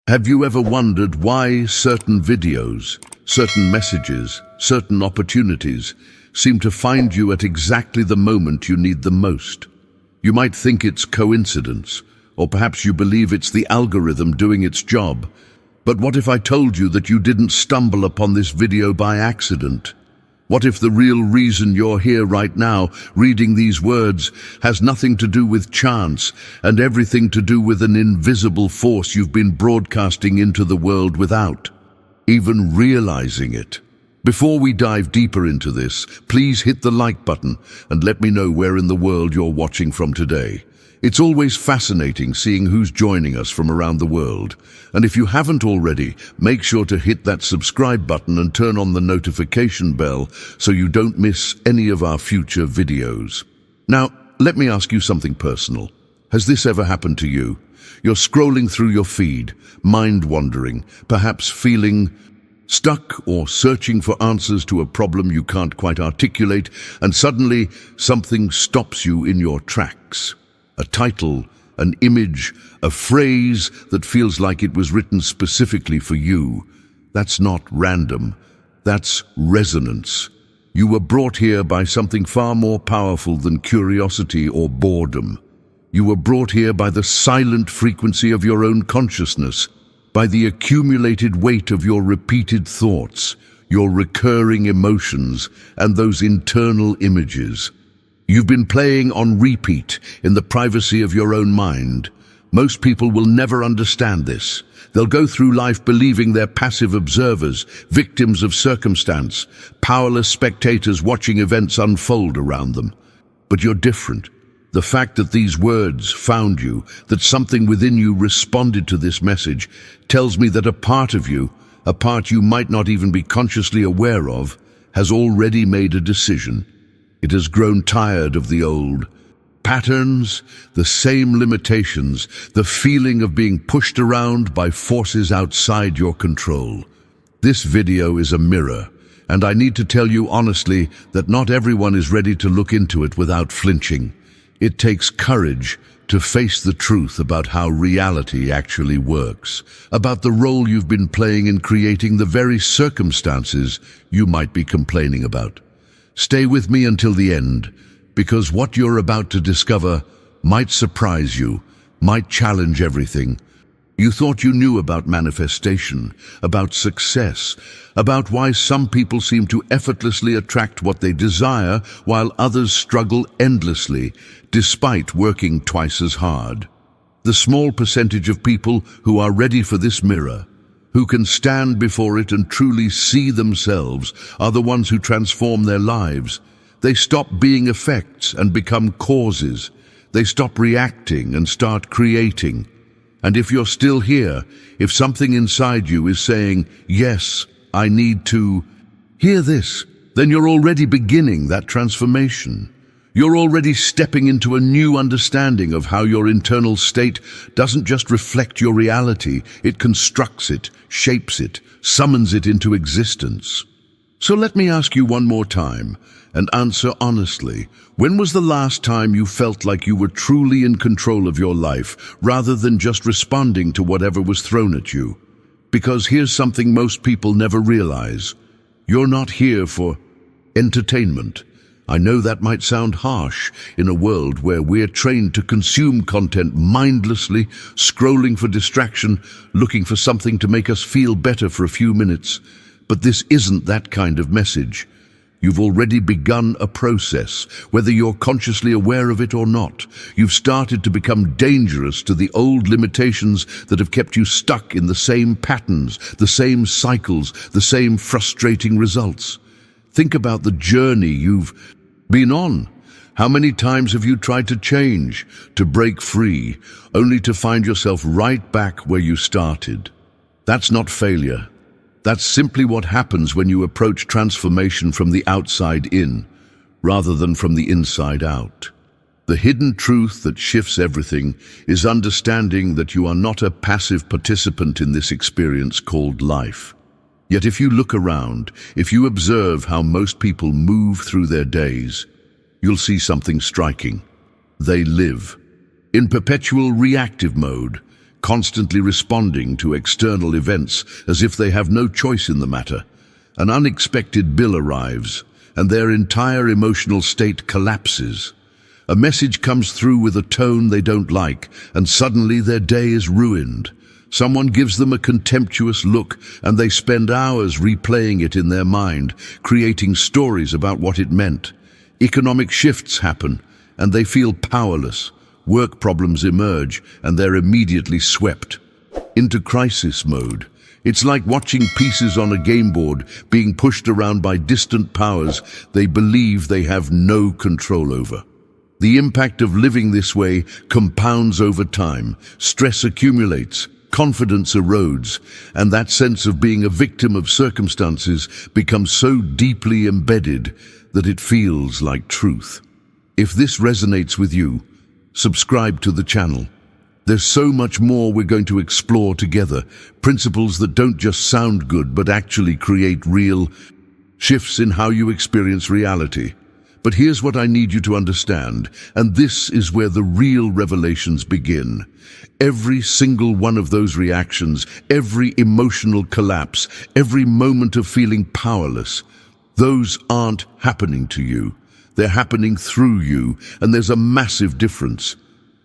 Have you ever wondered why certain videos, certain messages, certain opportunities seem to find you at exactly the moment you need them most? You might think it's coincidence, or perhaps you believe it's the algorithm doing its job. But what if I told you that you didn't stumble upon this video by accident? What if the real reason you're here right now, reading these words, has nothing to do with chance and everything to do with an invisible force you've been broadcasting into the world without even realizing it? Before we dive deeper into this, please hit the like button and let me know where in the world you're watching from today. It's always fascinating seeing who's joining us from around the world. And if you haven't already, make sure to hit that subscribe button and turn on the notification bell so you don't miss any of our future videos. Now, let me ask you something personal. Has this ever happened to you? You're scrolling through your feed, mind-wandering, perhaps feeling stuck or searching for answers to a problem you can't quite articulate, and suddenly something stops you in your tracks. A title, an image, a phrase that feels like it was written specifically for you. That's not random. That's resonance. You were brought here by something far more powerful than curiosity or boredom. You were brought here by the silent frequency of your own consciousness, by the accumulated weight of your repeated thoughts, your recurring emotions, and those internal images. You've been playing on repeat in the privacy of your own mind. Most people will never understand this. They'll go through life believing they're passive observers, victims of circumstance, powerless spectators watching events unfold around them. But you're different. The fact that these words found you, that something within you responded to this message, tells me that a part of you, a part you might not even be consciously aware of, has already made a decision. It has grown tired of the old patterns, the same limitations, the feeling of being pushed around by forces outside your control. This video is a mirror, and I need to tell you honestly that not everyone is ready to look into it without flinching. It takes courage to face the truth about how reality actually works, about the role you've been playing in creating the very circumstances you might be complaining about. Stay with me until the end, because what you're about to discover might surprise you, might challenge everything. You thought you knew about manifestation, about success, about why some people seem to effortlessly attract what they desire while others struggle endlessly, despite working twice as hard. The small percentage of people who are ready for this mirror, who can stand before it and truly see themselves, are the ones who transform their lives. They stop being effects and become causes. They stop reacting and start creating. And if you're still here, if something inside you is saying, yes, I need to hear this, then you're already beginning that transformation. You're already stepping into a new understanding of how your internal state doesn't just reflect your reality, it constructs it, shapes it, summons it into existence. So let me ask you one more time, and answer honestly. When was the last time you felt like you were truly in control of your life, rather than just responding to whatever was thrown at you? Because here's something most people never realize. You're not here for entertainment. I know that might sound harsh in a world where we're trained to consume content mindlessly, scrolling for distraction, looking for something to make us feel better for a few minutes. But this isn't that kind of message. You've already begun a process, whether you're consciously aware of it or not. You've started to become dangerous to the old limitations that have kept you stuck in the same patterns, the same cycles, the same frustrating results. Think about the journey you've been on. How many times have you tried to change, to break free, only to find yourself right back where you started? That's not failure. That's simply what happens when you approach transformation from the outside in, rather than from the inside out. The hidden truth that shifts everything is understanding that you are not a passive participant in this experience called life. Yet if you look around, if you observe how most people move through their days, you'll see something striking. They live in perpetual reactive mode, constantly responding to external events as if they have no choice in the matter. An unexpected bill arrives, and their entire emotional state collapses. A message comes through with a tone they don't like, and suddenly their day is ruined. Someone gives them a contemptuous look, and they spend hours replaying it in their mind, creating stories about what it meant. Economic shifts happen, and they feel powerless. Work problems emerge, and they're immediately swept into crisis mode. It's like watching pieces on a game board being pushed around by distant powers they believe they have no control over. The impact of living this way compounds over time. Stress accumulates, confidence erodes, and that sense of being a victim of circumstances becomes so deeply embedded that it feels like truth. If this resonates with you, subscribe to the channel. There's so much more we're going to explore together, principles that don't just sound good but actually create real shifts in how you experience reality. But here's what I need you to understand, and this is where the real revelations begin. Every single one of those reactions, every emotional collapse, every moment of feeling powerless, those aren't happening to you. They're happening through you, and there's a massive difference.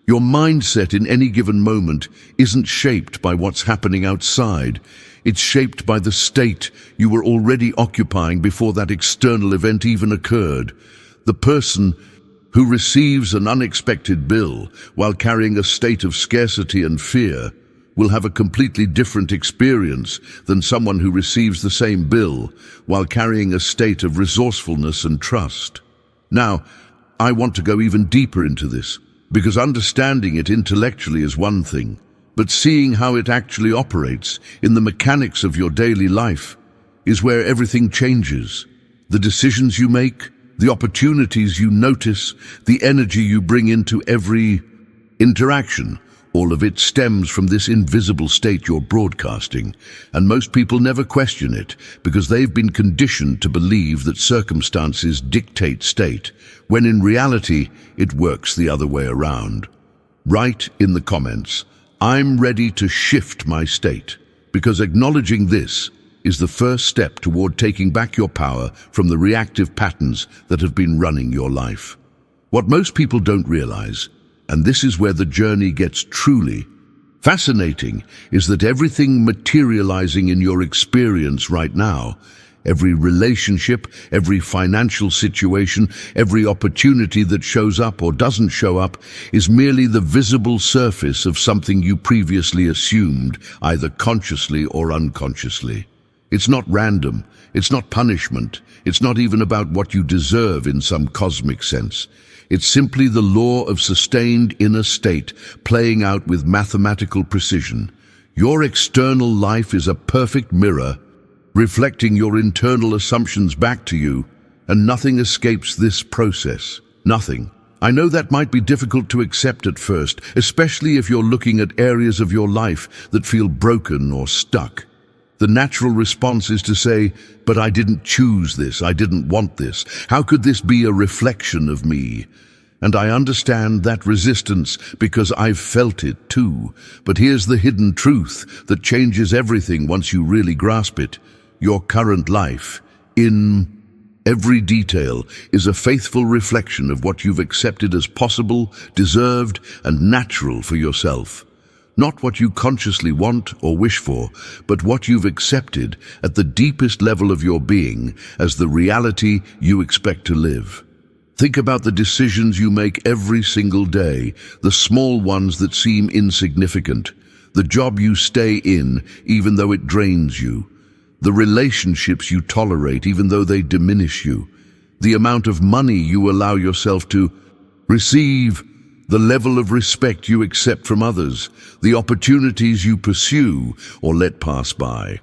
Your mindset in any given moment isn't shaped by what's happening outside. It's shaped by the state you were already occupying before that external event even occurred. The person who receives an unexpected bill while carrying a state of scarcity and fear will have a completely different experience than someone who receives the same bill while carrying a state of resourcefulness and trust. Now, I want to go even deeper into this, because understanding it intellectually is one thing, but seeing how it actually operates in the mechanics of your daily life is where everything changes. The decisions you make, the opportunities you notice, the energy you bring into every interaction, all of it stems from this invisible state you're broadcasting, and most people never question it because they've been conditioned to believe that circumstances dictate state, when in reality it works the other way around. Write in the comments, "I'm ready to shift my state," because acknowledging this is the first step toward taking back your power from the reactive patterns that have been running your life. What most people don't realize, and this is where the journey gets truly fascinating, is that everything materializing in your experience right now, every relationship, every financial situation, every opportunity that shows up or doesn't show up, is merely the visible surface of something you previously assumed, either consciously or unconsciously. It's not random, it's not punishment, it's not even about what you deserve in some cosmic sense. It's simply the law of sustained inner state playing out with mathematical precision. Your external life is a perfect mirror, reflecting your internal assumptions back to you, and nothing escapes this process. Nothing. I know that might be difficult to accept at first, especially if you're looking at areas of your life that feel broken or stuck. The natural response is to say, "But I didn't choose this, I didn't want this. How could this be a reflection of me?" And I understand that resistance because I've felt it too. But here's the hidden truth that changes everything once you really grasp it. Your current life, in every detail, is a faithful reflection of what you've accepted as possible, deserved, and natural for yourself. Not what you consciously want or wish for, but what you've accepted at the deepest level of your being as the reality you expect to live. Think about the decisions you make every single day, the small ones that seem insignificant, the job you stay in even though it drains you, the relationships you tolerate even though they diminish you, the amount of money you allow yourself to receive, the level of respect you accept from others, the opportunities you pursue or let pass by.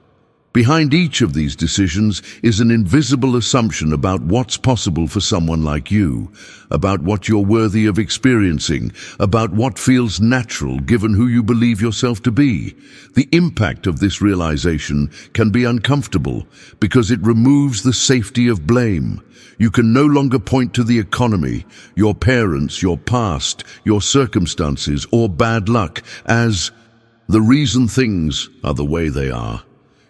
Behind each of these decisions is an invisible assumption about what's possible for someone like you, about what you're worthy of experiencing, about what feels natural given who you believe yourself to be. The impact of this realization can be uncomfortable because it removes the safety of blame. You can no longer point to the economy, your parents, your past, your circumstances, or bad luck as The reason things are the way they are.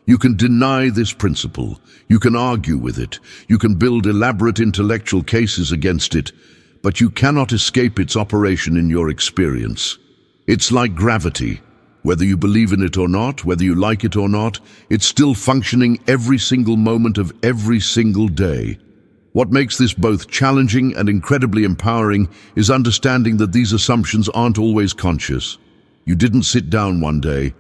You can deny this principle, you can argue with it, you can build elaborate intellectual cases against it, but you cannot escape its operation in your experience. It's like gravity. Whether you believe in it or not, whether you like it or not, it's still functioning every single moment of every single day. What makes this both challenging and incredibly empowering is understanding that these assumptions aren't always conscious. You didn't sit down one day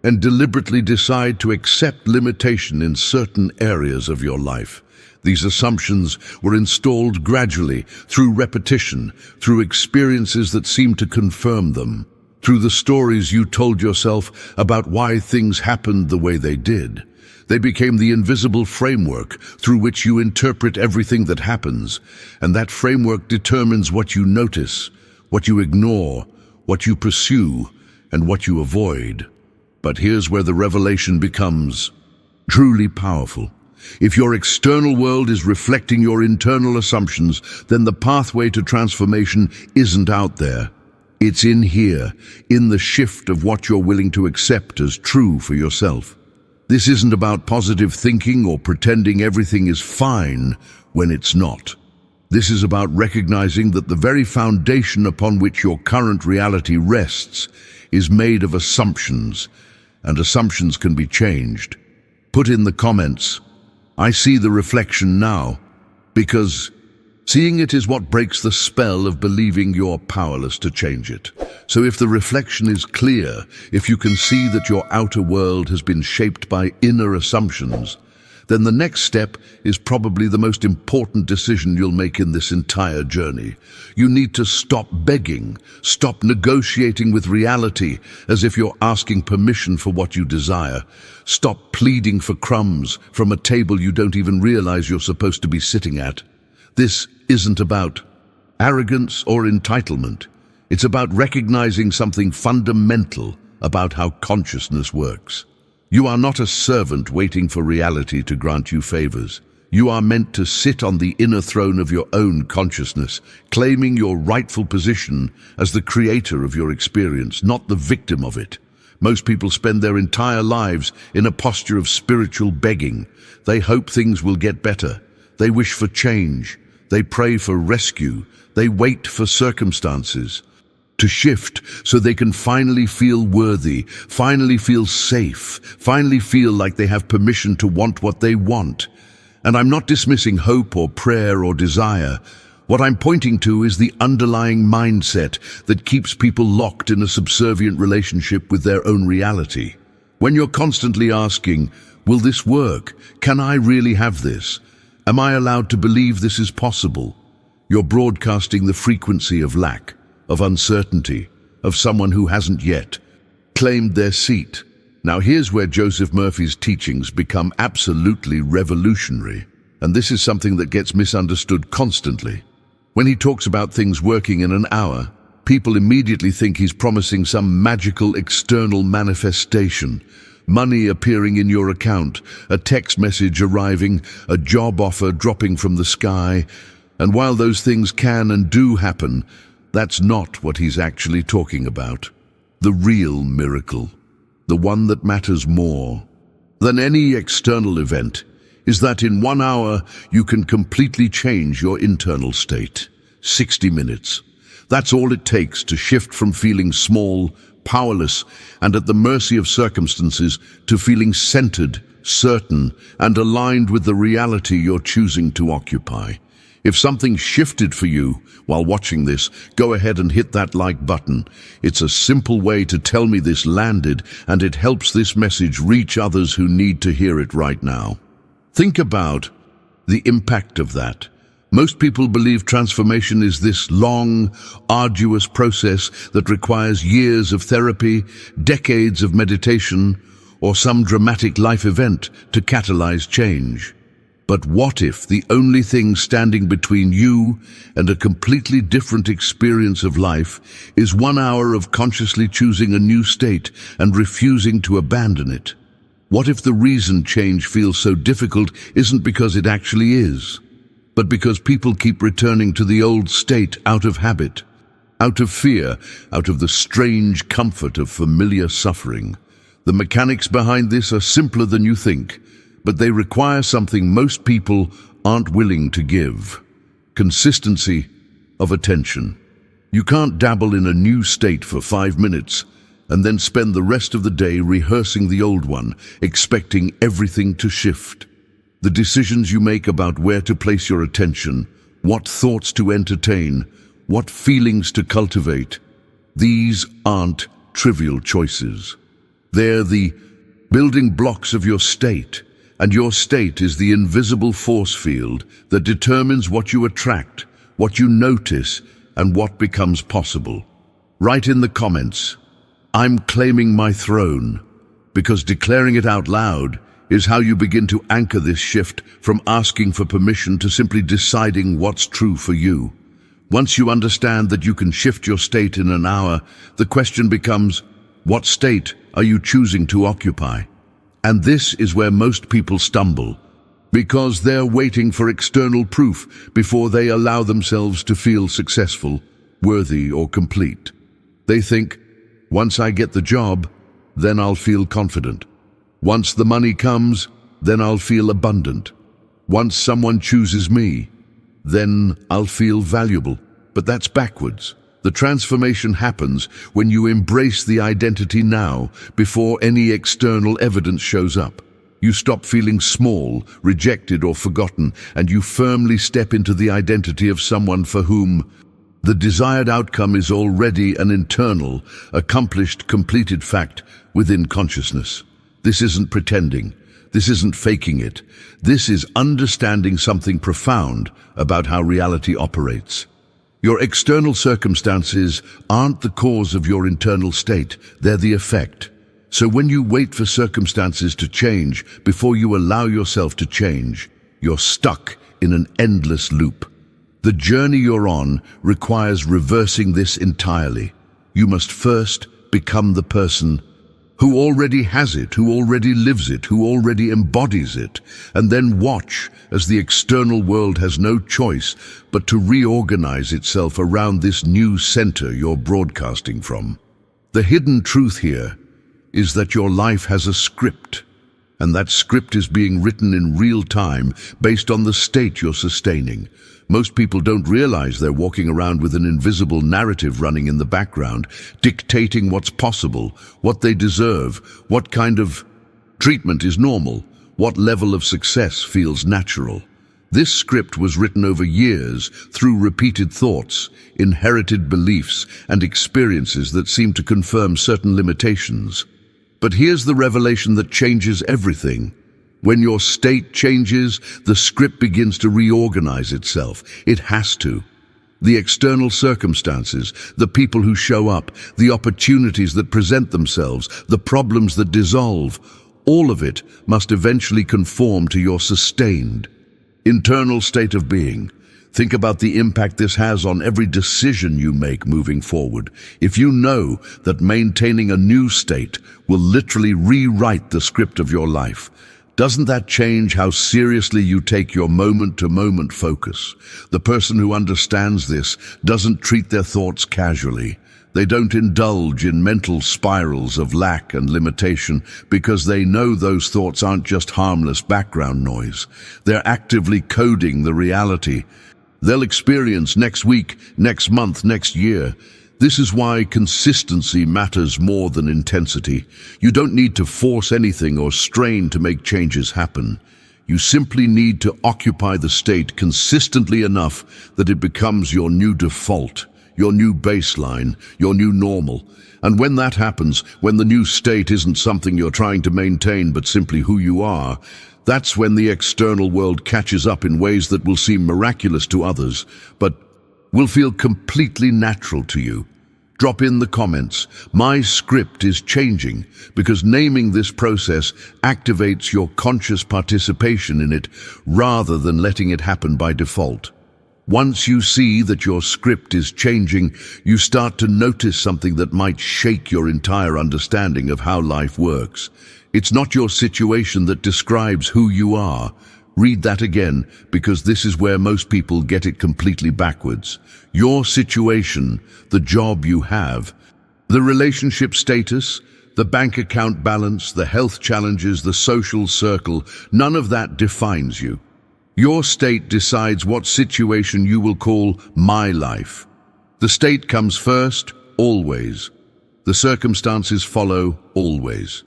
and deliberately decide to accept limitation in certain areas of your life. These assumptions were installed gradually, through repetition, through experiences that seemed to confirm them, through the stories you told yourself about why things happened the way they did. They became the invisible framework through which you interpret everything that happens, and that framework determines what you notice, what you ignore, what you pursue, and what you avoid. But here's where the revelation becomes truly powerful. If your external world is reflecting your internal assumptions, then the pathway to transformation isn't out there. It's in here, in the shift of what you're willing to accept as true for yourself. This isn't about positive thinking or pretending everything is fine when it's not. This is about recognizing that the very foundation upon which your current reality rests is made of assumptions, and assumptions can be changed. Put in the comments, "I see the reflection now," because seeing it is what breaks the spell of believing you're powerless to change it. So if the reflection is clear, if you can see that your outer world has been shaped by inner assumptions, then the next step is probably the most important decision you'll make in this entire journey. You need to stop begging, stop negotiating with reality as if you're asking permission for what you desire. Stop pleading for crumbs from a table you don't even realize you're supposed to be sitting at. This isn't about arrogance or entitlement. It's about recognizing something fundamental about how consciousness works. You are not a servant waiting for reality to grant you favors. You are meant to sit on the inner throne of your own consciousness, claiming your rightful position as the creator of your experience, not the victim of it. Most people spend their entire lives in a posture of spiritual begging. They hope things will get better. They wish for change. They pray for rescue. They wait for circumstances to shift so they can finally feel worthy, finally feel safe, finally feel like they have permission to want what they want. And I'm not dismissing hope or prayer or desire. What I'm pointing to is the underlying mindset that keeps people locked in a subservient relationship with their own reality. When you're constantly asking, will this work? Can I really have this? Am I allowed to believe this is possible? You're broadcasting the frequency of lack, of uncertainty, of someone who hasn't yet claimed their seat. Now here's where Joseph Murphy's teachings become absolutely revolutionary, and this is something that gets misunderstood constantly. When he talks about things working in an hour, people immediately think he's promising some magical external manifestation. Money appearing in your account, a text message arriving, a job offer dropping from the sky. And while those things can and do happen, that's not what he's actually talking about. The real miracle, the one that matters more than any external event, is that in 1 hour you can completely change your internal state. 60 minutes. That's all it takes to shift from feeling small, powerless, and at the mercy of circumstances to feeling centered, certain, and aligned with the reality you're choosing to occupy. If something shifted for you while watching this, go ahead and hit that like button. It's a simple way to tell me this landed, and it helps this message reach others who need to hear it right now. Think about the impact of that. Most people believe transformation is this long, arduous process that requires years of therapy, decades of meditation, or some dramatic life event to catalyze change. But what if the only thing standing between you and a completely different experience of life is 1 hour of consciously choosing a new state and refusing to abandon it? What if the reason change feels so difficult isn't because it actually is, but because people keep returning to the old state out of habit? out of fear, out of the strange comfort of familiar suffering. The mechanics behind this are simpler than you think, but they require something most people aren't willing to give: consistency of attention. You can't dabble in a new state for 5 minutes and then spend the rest of the day rehearsing the old one, expecting everything to shift. The decisions you make about where to place your attention, what thoughts to entertain, what feelings to cultivate, these aren't trivial choices. They're the building blocks of your state, and your state is the invisible force field that determines what you attract, what you notice, and what becomes possible. Write in the comments, "I'm claiming my throne," because declaring it out loud is how you begin to anchor this shift from asking for permission to simply deciding what's true for you. Once you understand that you can shift your state in an hour, the question becomes, what state are you choosing to occupy? And this is where most people stumble, because they're waiting for external proof before they allow themselves to feel successful, worthy, or complete. They think, once I get the job, then I'll feel confident. Once the money comes, then I'll feel abundant. Once someone chooses me, then I'll feel valuable. But that's backwards. The transformation happens when you embrace the identity now, before any external evidence shows up. You stop feeling small, rejected, or forgotten, and you firmly step into the identity of someone for whom the desired outcome is already an internal, accomplished, completed fact within consciousness. This isn't pretending. This isn't faking it. This is understanding something profound about how reality operates. Your external circumstances aren't the cause of your internal state, they're the effect. So when you wait for circumstances to change before you allow yourself to change, you're stuck in an endless loop. The journey you're on requires reversing this entirely. You must first become the person who already has it, who already lives it, who already embodies it, and then watch as the external world has no choice but to reorganize itself around this new center you're broadcasting from. The hidden truth here is that your life has a script, and that script is being written in real time based on the state you're sustaining. Most people don't realize they're walking around with an invisible narrative running in the background, dictating what's possible, what they deserve, what kind of treatment is normal, what level of success feels natural. This script was written over years through repeated thoughts, inherited beliefs, and experiences that seem to confirm certain limitations. But here's the revelation that changes everything. When your state changes, the script begins to reorganize itself. It has to. The external circumstances, the people who show up, the opportunities that present themselves, the problems that dissolve, all of it must eventually conform to your sustained internal state of being. Think about the impact this has on every decision you make moving forward. If you know that maintaining a new state will literally rewrite the script of your life, doesn't that change how seriously you take your moment-to-moment focus? The person who understands this doesn't treat their thoughts casually. They don't indulge in mental spirals of lack and limitation because they know those thoughts aren't just harmless background noise. They're actively coding the reality they'll experience next week, next month, next year. This is why consistency matters more than intensity. You don't need to force anything or strain to make changes happen. You simply need to occupy the state consistently enough that it becomes your new default, your new baseline, your new normal. And when that happens, when the new state isn't something you're trying to maintain but simply who you are, that's when the external world catches up in ways that will seem miraculous to others, but will feel completely natural to you. Drop in the comments, "My script is changing," because naming this process activates your conscious participation in it rather than letting it happen by default. Once you see that your script is changing, you start to notice something that might shake your entire understanding of how life works. It's not your situation that describes who you are. Read that again, because this is where most people get it completely backwards. Your situation, the job you have, the relationship status, the bank account balance, the health challenges, the social circle, none of that defines you. Your state decides what situation you will call my life. The state comes first, always. The circumstances follow, always.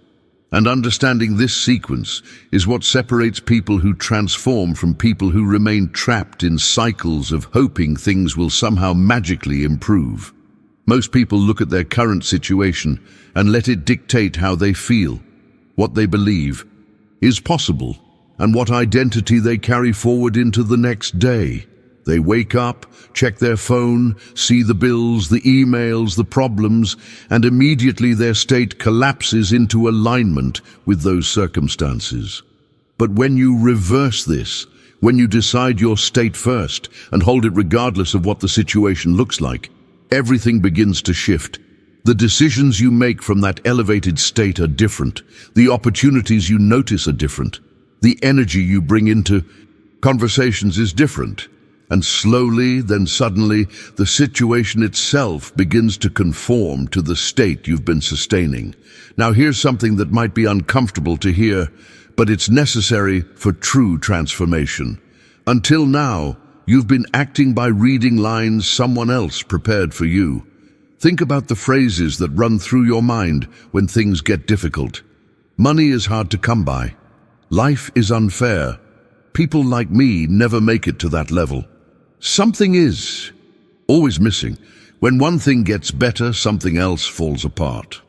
And understanding this sequence is what separates people who transform from people who remain trapped in cycles of hoping things will somehow magically improve. Most people look at their current situation and let it dictate how they feel, what they believe is possible, and what identity they carry forward into the next day. They wake up, check their phone, see the bills, the emails, the problems, and immediately their state collapses into alignment with those circumstances. But when you reverse this, when you decide your state first and hold it regardless of what the situation looks like, everything begins to shift. The decisions you make from that elevated state are different. The opportunities you notice are different. The energy you bring into conversations is different. And slowly, then suddenly, the situation itself begins to conform to the state you've been sustaining. Now here's something that might be uncomfortable to hear, but it's necessary for true transformation. Until now, you've been acting by reading lines someone else prepared for you. Think about the phrases that run through your mind when things get difficult. Money is hard to come by. Life is unfair. People like me never make it to that level. Something is always missing. When one thing gets better, something else falls apart.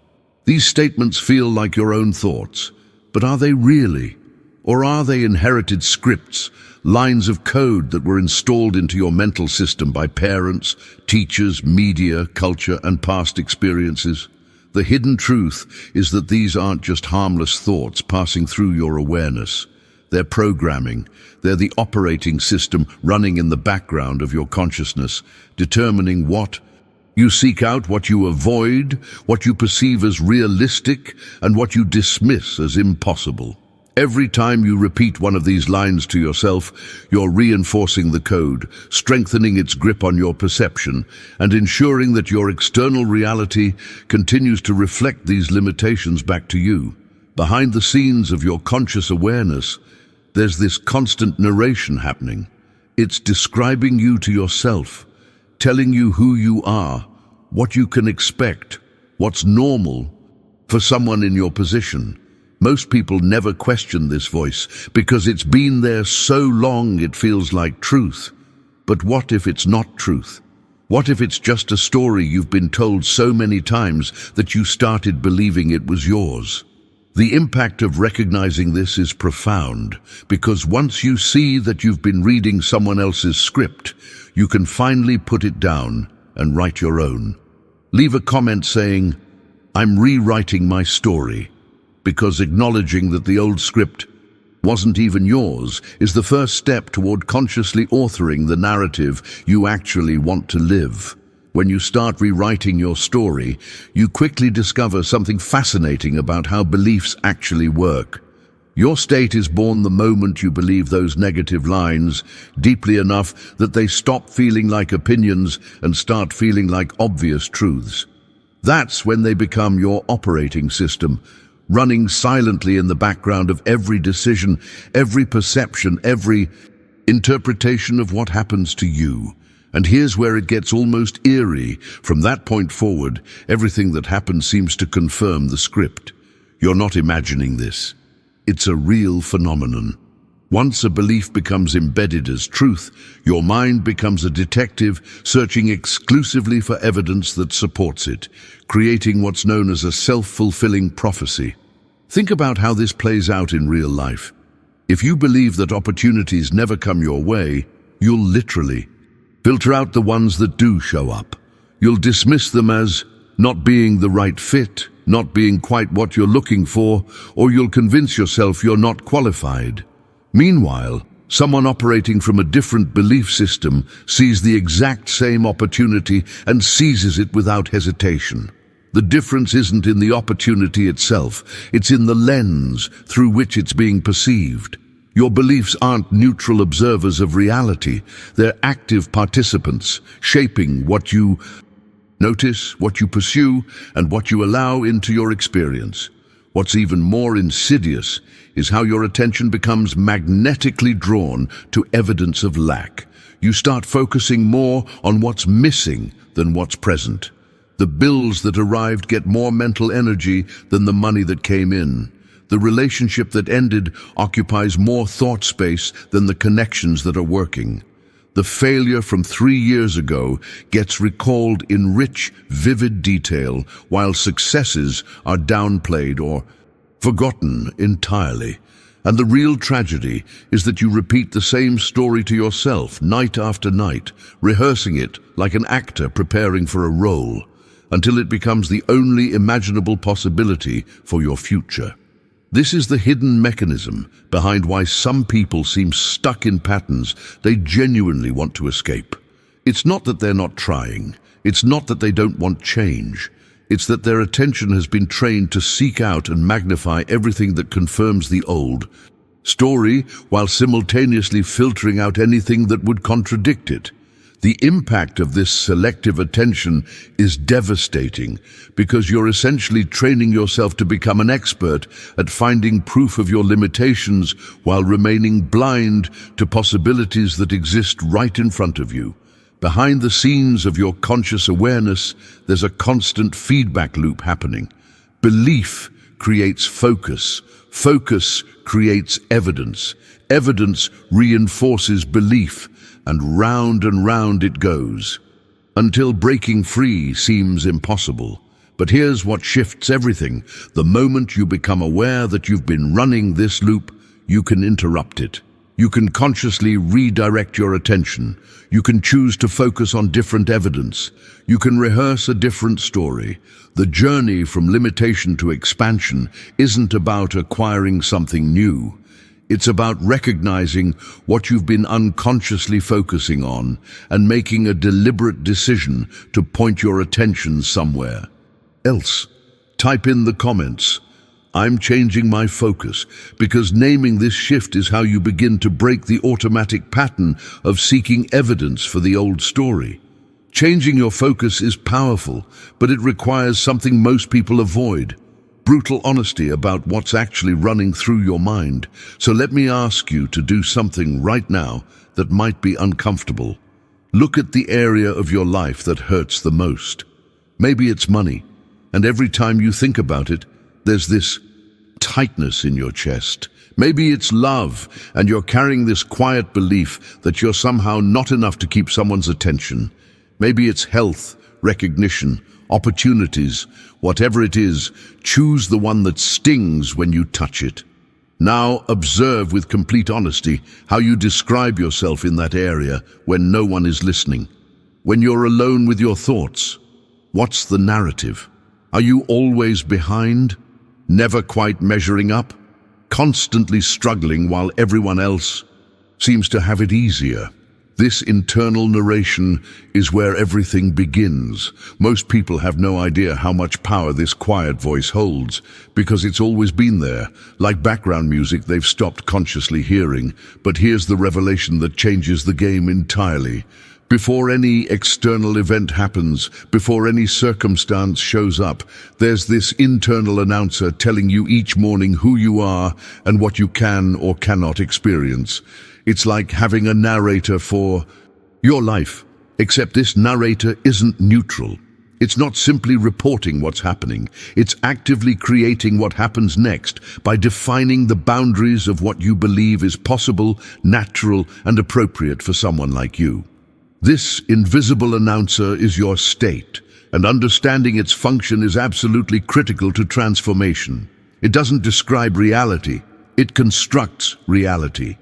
These statements feel like your own thoughts, but are they really? Or are they inherited scripts, lines of code that were installed into your mental system by parents, teachers, media, culture, and past experiences? The hidden truth is that these aren't just harmless thoughts passing through your awareness. They're programming. They're the operating system running in the background of your consciousness, determining what you seek out, what you avoid, what you perceive as realistic, and what you dismiss as impossible. Every time you repeat one of these lines to yourself, you're reinforcing the code, strengthening its grip on your perception, and ensuring that your external reality continues to reflect these limitations back to you. Behind the scenes of your conscious awareness, there's this constant narration happening. It's describing you to yourself, telling you who you are, what you can expect, what's normal for someone in your position. Most people never question this voice because it's been there so long it feels like truth. But what if it's not truth? What if it's just a story you've been told so many times that you started believing it was yours? The impact of recognizing this is profound, because once you see that you've been reading someone else's script, you can finally put it down and write your own. Leave a comment saying, "I'm rewriting my story," because acknowledging that the old script wasn't even yours is the first step toward consciously authoring the narrative you actually want to live. When you start rewriting your story, you quickly discover something fascinating about how beliefs actually work. Your state is born the moment you believe those negative lines deeply enough that they stop feeling like opinions and start feeling like obvious truths. That's when they become your operating system, running silently in the background of every decision, every perception, every interpretation of what happens to you. And here's where it gets almost eerie. From that point forward, everything that happens seems to confirm the script. You're not imagining this. It's a real phenomenon. Once a belief becomes embedded as truth, your mind becomes a detective searching exclusively for evidence that supports it, creating what's known as a self-fulfilling prophecy. Think about how this plays out in real life. If you believe that opportunities never come your way, you'll literally filter out the ones that do show up. You'll dismiss them as not being the right fit, not being quite what you're looking for, or you'll convince yourself you're not qualified. Meanwhile, someone operating from a different belief system sees the exact same opportunity and seizes it without hesitation. The difference isn't in the opportunity itself, it's in the lens through which it's being perceived. Your beliefs aren't neutral observers of reality. They're active participants, shaping what you notice, what you pursue, and what you allow into your experience. What's even more insidious is how your attention becomes magnetically drawn to evidence of lack. You start focusing more on what's missing than what's present. The bills that arrived get more mental energy than the money that came in. The relationship that ended occupies more thought space than the connections that are working. The failure from 3 years ago gets recalled in rich, vivid detail, while successes are downplayed or forgotten entirely. And the real tragedy is that you repeat the same story to yourself night after night, rehearsing it like an actor preparing for a role, until it becomes the only imaginable possibility for your future. This is the hidden mechanism behind why some people seem stuck in patterns they genuinely want to escape. It's not that they're not trying. It's not that they don't want change. It's that their attention has been trained to seek out and magnify everything that confirms the old story while simultaneously filtering out anything that would contradict it. The impact of this selective attention is devastating because you're essentially training yourself to become an expert at finding proof of your limitations while remaining blind to possibilities that exist right in front of you. Behind the scenes of your conscious awareness, there's a constant feedback loop happening. Belief creates focus. Focus creates evidence. Evidence reinforces belief. And round it goes, until breaking free seems impossible. But here's what shifts everything. The moment you become aware that you've been running this loop, you can interrupt it. You can consciously redirect your attention. You can choose to focus on different evidence. You can rehearse a different story. The journey from limitation to expansion isn't about acquiring something new. It's about recognizing what you've been unconsciously focusing on and making a deliberate decision to point your attention somewhere else. Type in the comments, "I'm changing my focus," because naming this shift is how you begin to break the automatic pattern of seeking evidence for the old story. Changing your focus is powerful, but it requires something most people avoid: brutal honesty about what's actually running through your mind. So let me ask you to do something right now that might be uncomfortable. Look at the area of your life that hurts the most. Maybe it's money, and every time you think about it, there's this tightness in your chest. Maybe it's love, and you're carrying this quiet belief that you're somehow not enough to keep someone's attention. Maybe it's health, recognition, opportunities. Whatever it is, choose the one that stings when you touch it. Now observe with complete honesty how you describe yourself in that area when no one is listening. When you're alone with your thoughts, what's the narrative? Are you always behind? Never quite measuring up? Constantly struggling while everyone else seems to have it easier? This internal narration is where everything begins. Most people have no idea how much power this quiet voice holds, because it's always been there, like background music they've stopped consciously hearing. But here's the revelation that changes the game entirely. Before any external event happens, before any circumstance shows up, there's this internal announcer telling you each morning who you are and what you can or cannot experience. It's like having a narrator for your life, except this narrator isn't neutral. It's not simply reporting what's happening. It's actively creating what happens next by defining the boundaries of what you believe is possible, natural, and appropriate for someone like you. This invisible announcer is your state, and understanding its function is absolutely critical to transformation. It doesn't describe reality, it constructs reality.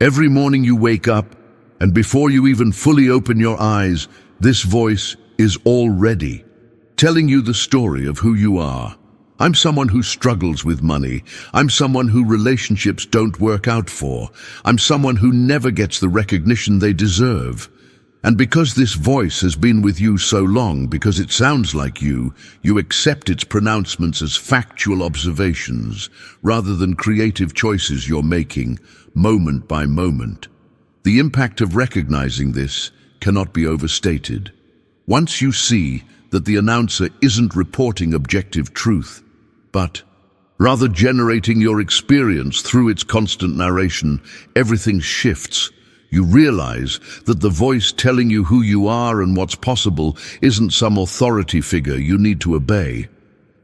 Every morning you wake up, and before you even fully open your eyes, this voice is already telling you the story of who you are. I'm someone who struggles with money. I'm someone who relationships don't work out for. I'm someone who never gets the recognition they deserve. And because this voice has been with you so long, because it sounds like you accept its pronouncements as factual observations rather than creative choices you're making moment by moment. The impact of recognizing this cannot be overstated. Once you see that the announcer isn't reporting objective truth, but rather generating your experience through its constant narration, everything shifts. You realize that the voice telling you who you are and what's possible isn't some authority figure you need to obey.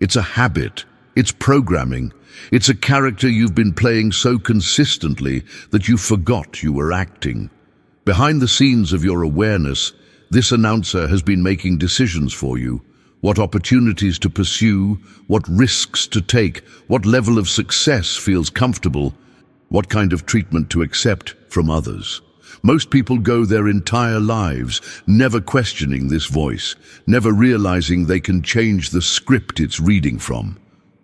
It's a habit, it's programming, it's a character you've been playing so consistently that you forgot you were acting. Behind the scenes of your awareness, this announcer has been making decisions for you. What opportunities to pursue, what risks to take, what level of success feels comfortable, what kind of treatment to accept from others. Most people go their entire lives never questioning this voice, never realizing they can change the script it's reading from.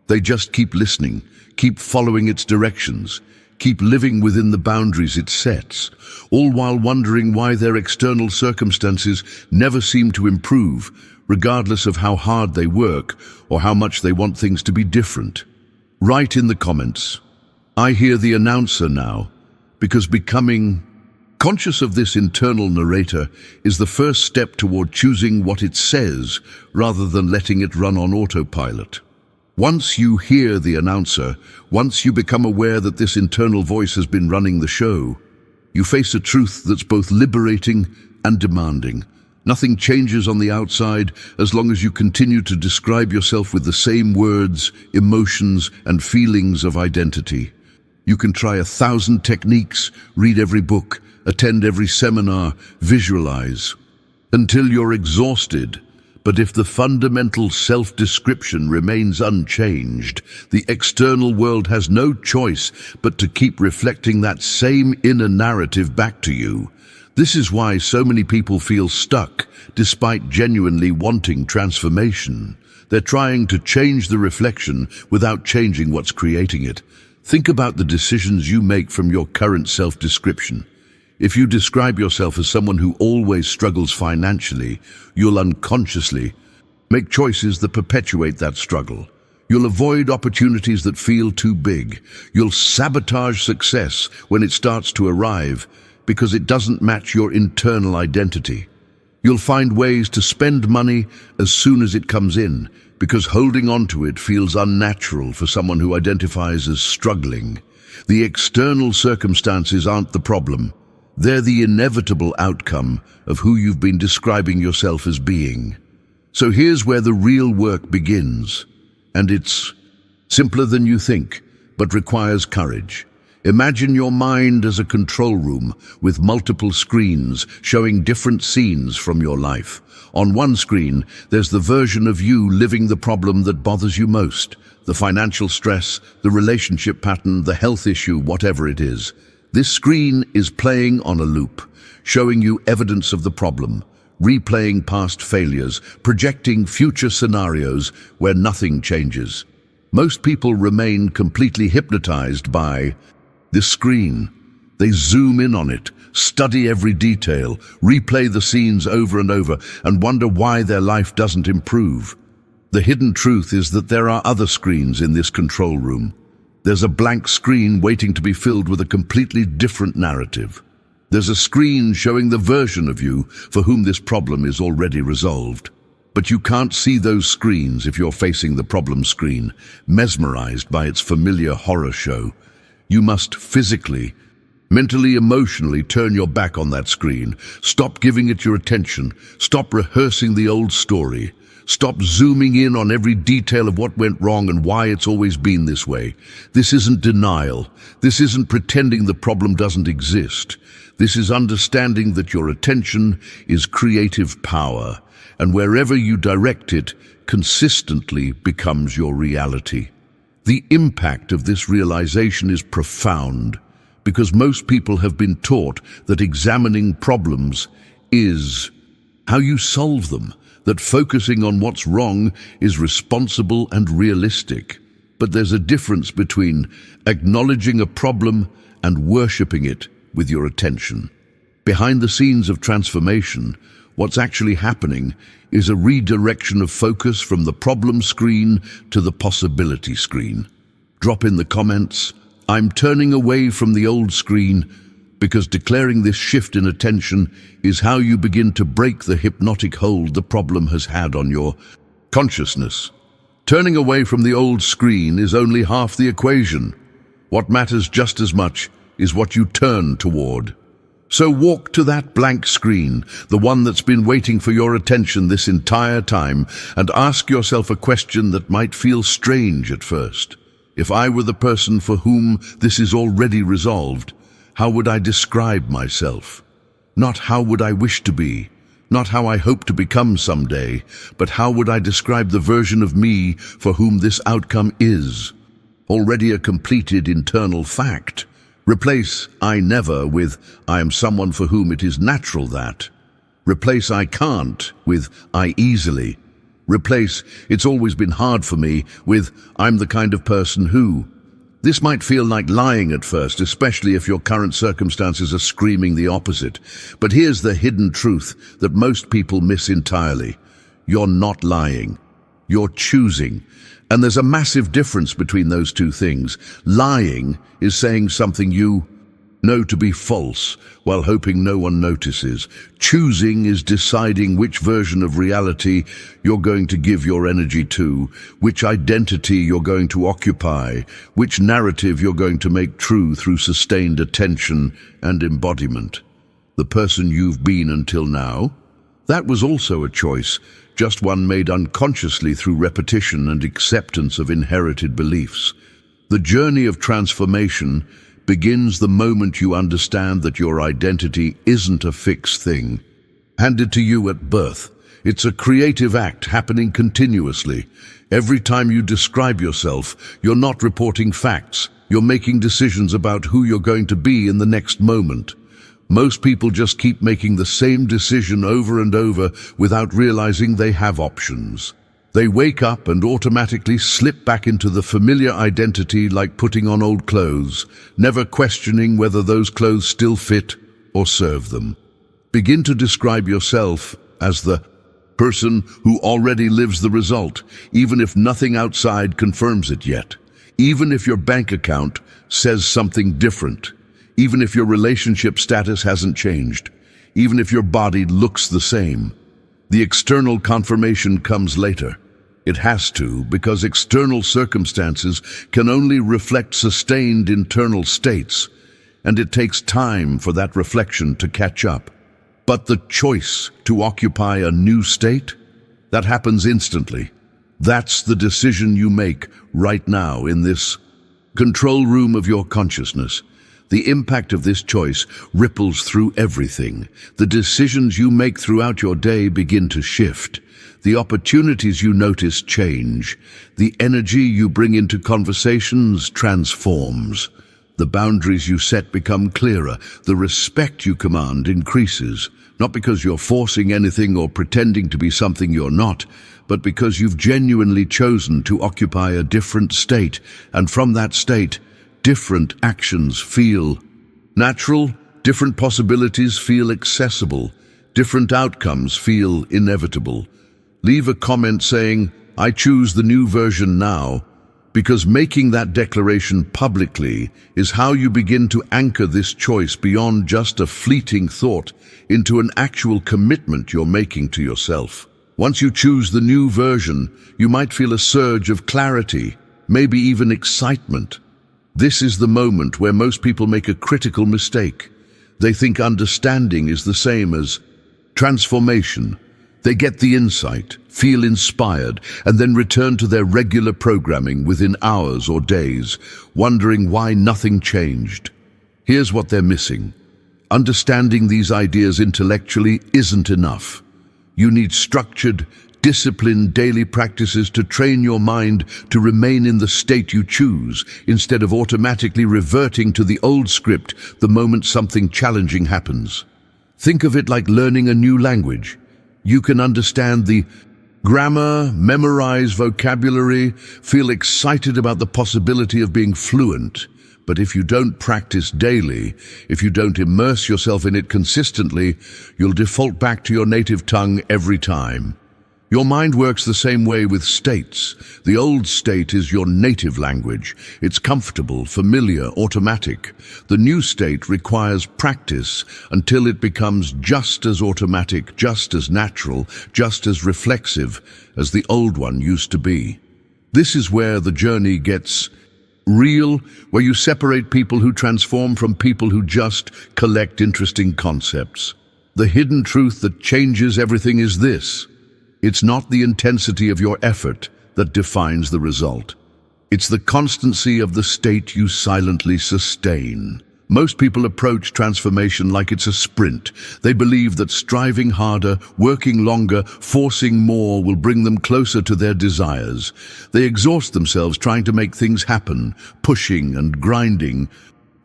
They just keep listening, keep following its directions, keep living within the boundaries it sets, all while wondering why their external circumstances never seem to improve, regardless of how hard they work or how much they want things to be different. Write in the comments, "I hear the announcer now," because becoming conscious of this internal narrator is the first step toward choosing what it says rather than letting it run on autopilot. Once you hear the announcer, once you become aware that this internal voice has been running the show, you face a truth that's both liberating and demanding. Nothing changes on the outside as long as you continue to describe yourself with the same words, emotions, and feelings of identity. You can try 1,000 techniques, read every book, attend every seminar, visualize, until you're exhausted. But if the fundamental self-description remains unchanged, the external world has no choice but to keep reflecting that same inner narrative back to you. This is why so many people feel stuck, despite genuinely wanting transformation. They're trying to change the reflection without changing what's creating it. Think about the decisions you make from your current self-description. If you describe yourself as someone who always struggles financially, you'll unconsciously make choices that perpetuate that struggle. You'll avoid opportunities that feel too big. You'll sabotage success when it starts to arrive because it doesn't match your internal identity. You'll find ways to spend money as soon as it comes in because holding on to it feels unnatural for someone who identifies as struggling. The external circumstances aren't the problem. They're the inevitable outcome of who you've been describing yourself as being. So here's where the real work begins. And it's simpler than you think, but requires courage. Imagine your mind as a control room with multiple screens showing different scenes from your life. On one screen, there's the version of you living the problem that bothers you most, the financial stress, the relationship pattern, the health issue, whatever it is. This screen is playing on a loop, showing you evidence of the problem, replaying past failures, projecting future scenarios where nothing changes. Most people remain completely hypnotized by this screen. They zoom in on it, study every detail, replay the scenes over and over, and wonder why their life doesn't improve. The hidden truth is that there are other screens in this control room. There's a blank screen waiting to be filled with a completely different narrative. There's a screen showing the version of you for whom this problem is already resolved. But you can't see those screens if you're facing the problem screen, mesmerized by its familiar horror show. You must physically, mentally, emotionally turn your back on that screen. Stop giving it your attention. Stop rehearsing the old story. Stop zooming in on every detail of what went wrong and why it's always been this way. This isn't denial. This isn't pretending the problem doesn't exist. This is understanding that your attention is creative power, and wherever you direct it, consistently becomes your reality. The impact of this realization is profound, because most people have been taught that examining problems is how you solve them, that focusing on what's wrong is responsible and realistic. But there's a difference between acknowledging a problem and worshipping it with your attention. Behind the scenes of transformation, what's actually happening is a redirection of focus from the problem screen to the possibility screen. Drop in the comments, "I'm turning away from the old screen," because declaring this shift in attention is how you begin to break the hypnotic hold the problem has had on your consciousness. Turning away from the old screen is only half the equation. What matters just as much is what you turn toward. So walk to that blank screen, the one that's been waiting for your attention this entire time, and ask yourself a question that might feel strange at first. If I were the person for whom this is already resolved, how would I describe myself? Not how would I wish to be, not how I hope to become someday, but how would I describe the version of me for whom this outcome is already a completed internal fact? Replace "I never" with "I am someone for whom it is natural that." Replace "I can't" with "I easily." Replace "It's always been hard for me" with "I'm the kind of person who." This might feel like lying at first, especially if your current circumstances are screaming the opposite. But here's the hidden truth that most people miss entirely. You're not lying. You're choosing. And there's a massive difference between those two things. Lying is saying something you know to be false while hoping no one notices. Choosing is deciding which version of reality you're going to give your energy to, which identity you're going to occupy, which narrative you're going to make true through sustained attention and embodiment. The person you've been until now, that was also a choice, just one made unconsciously through repetition and acceptance of inherited beliefs. The journey of transformation begins the moment you understand that your identity isn't a fixed thing, handed to you at birth. It's a creative act happening continuously. Every time you describe yourself, you're not reporting facts. You're making decisions about who you're going to be in the next moment. Most people just keep making the same decision over and over without realizing they have options. They wake up and automatically slip back into the familiar identity like putting on old clothes, never questioning whether those clothes still fit or serve them. Begin to describe yourself as the person who already lives the result, even if nothing outside confirms it yet. Even if your bank account says something different. Even if your relationship status hasn't changed. Even if your body looks the same. The external confirmation comes later. It has to, because external circumstances can only reflect sustained internal states, and it takes time for that reflection to catch up. But the choice to occupy a new state, that happens instantly. That's the decision you make right now in this control room of your consciousness. The impact of this choice ripples through everything. The decisions you make throughout your day begin to shift. The opportunities you notice change. The energy you bring into conversations transforms. The boundaries you set become clearer. The respect you command increases. Not because you're forcing anything or pretending to be something you're not, but because you've genuinely chosen to occupy a different state, and from that state, different actions feel natural, different possibilities feel accessible, different outcomes feel inevitable. Leave a comment saying, "I choose the new version now," because making that declaration publicly is how you begin to anchor this choice beyond just a fleeting thought into an actual commitment you're making to yourself. Once you choose the new version, you might feel a surge of clarity, maybe even excitement. This is the moment where most people make a critical mistake. They think understanding is the same as transformation. They get the insight, feel inspired, and then return to their regular programming within hours or days, wondering why nothing changed. Here's what they're missing. Understanding these ideas intellectually isn't enough. You need structured, disciplined daily practices to train your mind to remain in the state you choose, instead of automatically reverting to the old script the moment something challenging happens. Think of it like learning a new language. You can understand the grammar, memorize vocabulary, feel excited about the possibility of being fluent. But if you don't practice daily, if you don't immerse yourself in it consistently, you'll default back to your native tongue every time. Your mind works the same way with states. The old state is your native language. It's comfortable, familiar, automatic. The new state requires practice until it becomes just as automatic, just as natural, just as reflexive as the old one used to be. This is where the journey gets real, where you separate people who transform from people who just collect interesting concepts. The hidden truth that changes everything is this: it's not the intensity of your effort that defines the result. It's the constancy of the state you silently sustain. Most people approach transformation like it's a sprint. They believe that striving harder, working longer, forcing more will bring them closer to their desires. They exhaust themselves trying to make things happen, pushing and grinding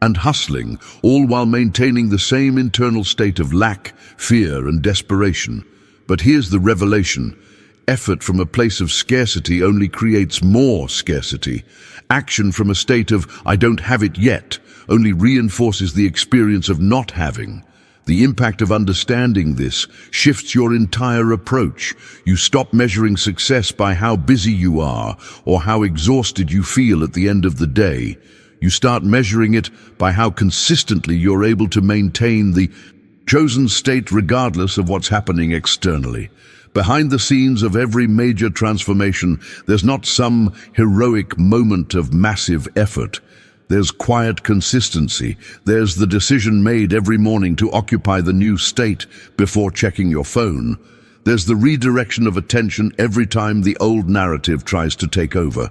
and hustling, all while maintaining the same internal state of lack, fear, and desperation. But here's the revelation: effort from a place of scarcity only creates more scarcity. Action from a state of "I don't have it yet" only reinforces the experience of not having. The impact of understanding this shifts your entire approach. You stop measuring success by how busy you are or how exhausted you feel at the end of the day. You start measuring it by how consistently you're able to maintain the chosen state regardless of what's happening externally. Behind the scenes of every major transformation, there's not some heroic moment of massive effort. There's quiet consistency. There's the decision made every morning to occupy the new state before checking your phone. There's the redirection of attention every time the old narrative tries to take over.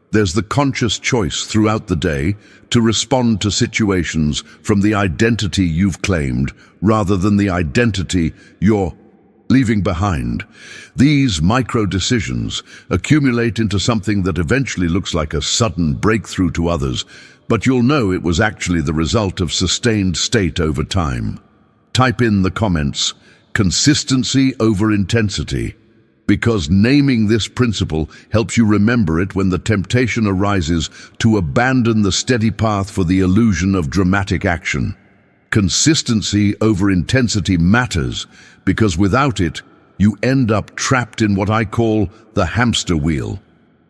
There's the conscious choice throughout the day to respond to situations from the identity you've claimed rather than the identity you're leaving behind. These micro-decisions accumulate into something that eventually looks like a sudden breakthrough to others, but you'll know it was actually the result of sustained state over time. Type in the comments, consistency over intensity, because naming this principle helps you remember it when the temptation arises to abandon the steady path for the illusion of dramatic action. Consistency over intensity matters because without it, you end up trapped in what I call the hamster wheel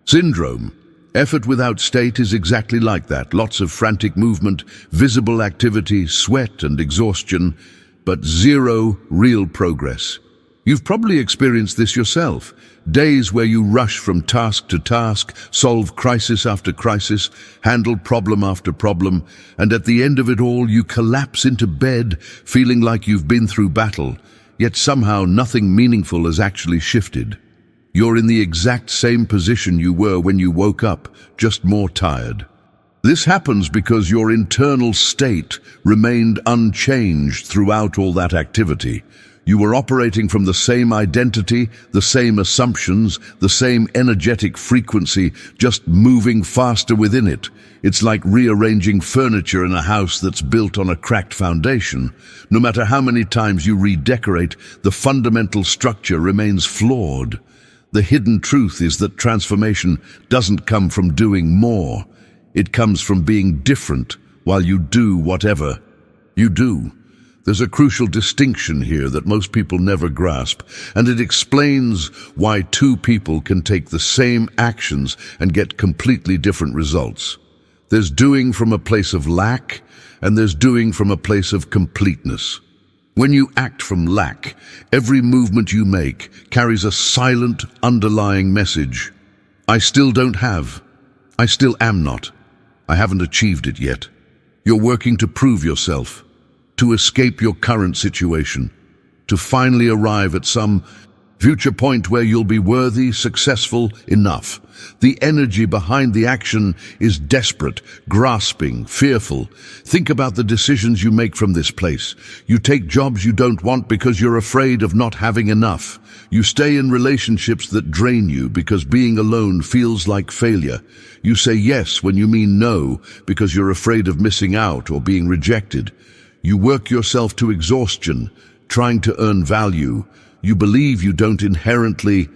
syndrome. Effort without state is exactly like that. Lots of frantic movement, visible activity, sweat and exhaustion, but zero real progress. You've probably experienced this yourself. Days where you rush from task to task, solve crisis after crisis, handle problem after problem, and at the end of it all you collapse into bed feeling like you've been through battle, yet somehow nothing meaningful has actually shifted. You're in the exact same position you were when you woke up, just more tired. This happens because your internal state remained unchanged throughout all that activity. You were operating from the same identity, the same assumptions, the same energetic frequency, just moving faster within it. It's like rearranging furniture in a house that's built on a cracked foundation. No matter how many times you redecorate, the fundamental structure remains flawed. The hidden truth is that transformation doesn't come from doing more. It comes from being different while you do whatever you do. There's a crucial distinction here that most people never grasp, and it explains why two people can take the same actions and get completely different results. There's doing from a place of lack, and there's doing from a place of completeness. When you act from lack, every movement you make carries a silent, underlying message. I still don't have. I still am not. I haven't achieved it yet. You're working to prove yourself, to escape your current situation, to finally arrive at some future point where you'll be worthy, successful, enough. The energy behind the action is desperate, grasping, fearful. Think about the decisions you make from this place. You take jobs you don't want because you're afraid of not having enough. You stay in relationships that drain you because being alone feels like failure. You say yes when you mean no because you're afraid of missing out or being rejected. You work yourself to exhaustion, trying to earn value. You believe you don't inherently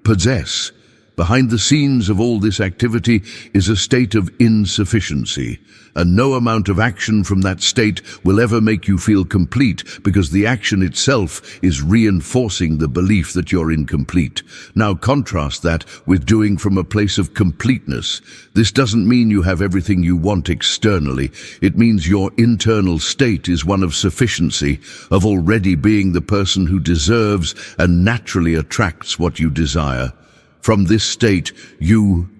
possess, Behind the scenes of all this activity is a state of insufficiency, and no amount of action from that state will ever make you feel complete, because the action itself is reinforcing the belief that you're incomplete. Now contrast that with doing from a place of completeness. This doesn't mean you have everything you want externally. It means your internal state is one of sufficiency, of already being the person who deserves and naturally attracts what you desire. From this state, you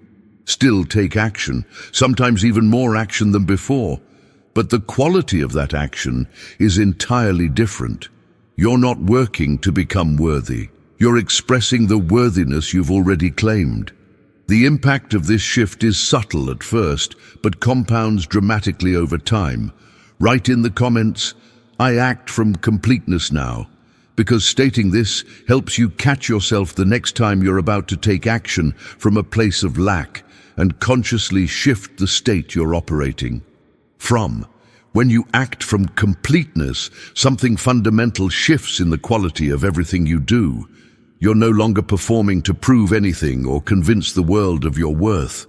still take action, sometimes even more action than before. But the quality of that action is entirely different. You're not working to become worthy. You're expressing the worthiness you've already claimed. The impact of this shift is subtle at first, but compounds dramatically over time. Write in the comments, "I act from completeness now," because stating this helps you catch yourself the next time you're about to take action from a place of lack and consciously shift the state you're operating from. When you act from completeness, something fundamental shifts in the quality of everything you do. You're no longer performing to prove anything or convince the world of your worth.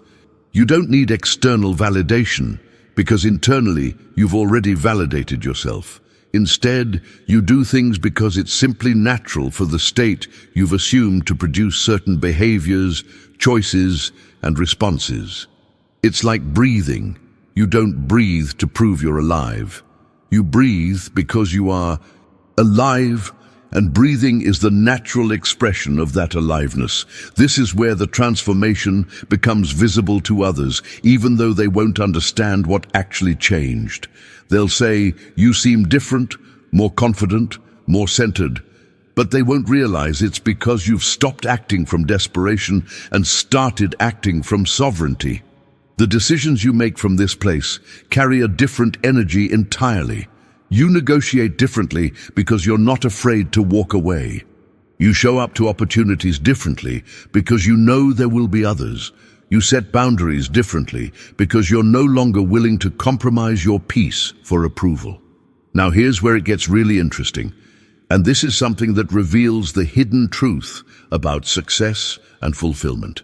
You don't need external validation, because internally you've already validated yourself. Instead, you do things because it's simply natural for the state you've assumed to produce certain behaviors, choices, and responses. It's like breathing. You don't breathe to prove you're alive. You breathe because you are alive, and breathing is the natural expression of that aliveness. This is where the transformation becomes visible to others, even though they won't understand what actually changed. They'll say, "You seem different, more confident, more centered," but they won't realize it's because you've stopped acting from desperation and started acting from sovereignty. The decisions you make from this place carry a different energy entirely. You negotiate differently because you're not afraid to walk away. You show up to opportunities differently because you know there will be others. You set boundaries differently because you're no longer willing to compromise your peace for approval. Now here's where it gets really interesting. And this is something that reveals the hidden truth about success and fulfillment.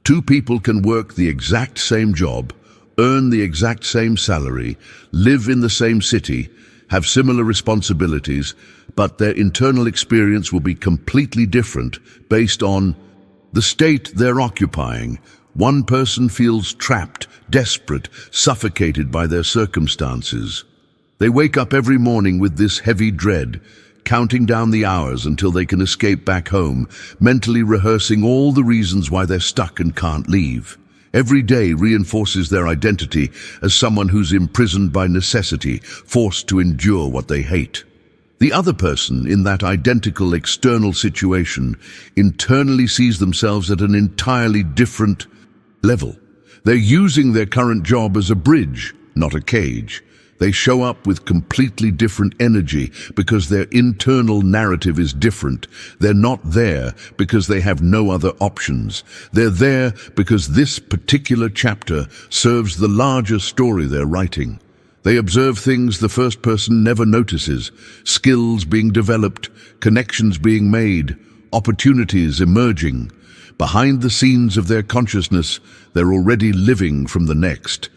Two people can work the exact same job, earn the exact same salary, live in the same city, have similar responsibilities, but their internal experience will be completely different based on the state they're occupying. One person feels trapped, desperate, suffocated by their circumstances. They wake up every morning with this heavy dread, counting down the hours until they can escape back home, mentally rehearsing all the reasons why they're stuck and can't leave. Every day reinforces their identity as someone who's imprisoned by necessity, forced to endure what they hate. The other person in that identical external situation internally sees themselves at an entirely different level. They're using their current job as a bridge, not a cage. They show up with completely different energy because their internal narrative is different. They're not there because they have no other options. They're there because this particular chapter serves the larger story they're writing. They observe things the first person never notices, skills being developed, connections being made, opportunities emerging. Behind the scenes of their consciousness, they're already living from the next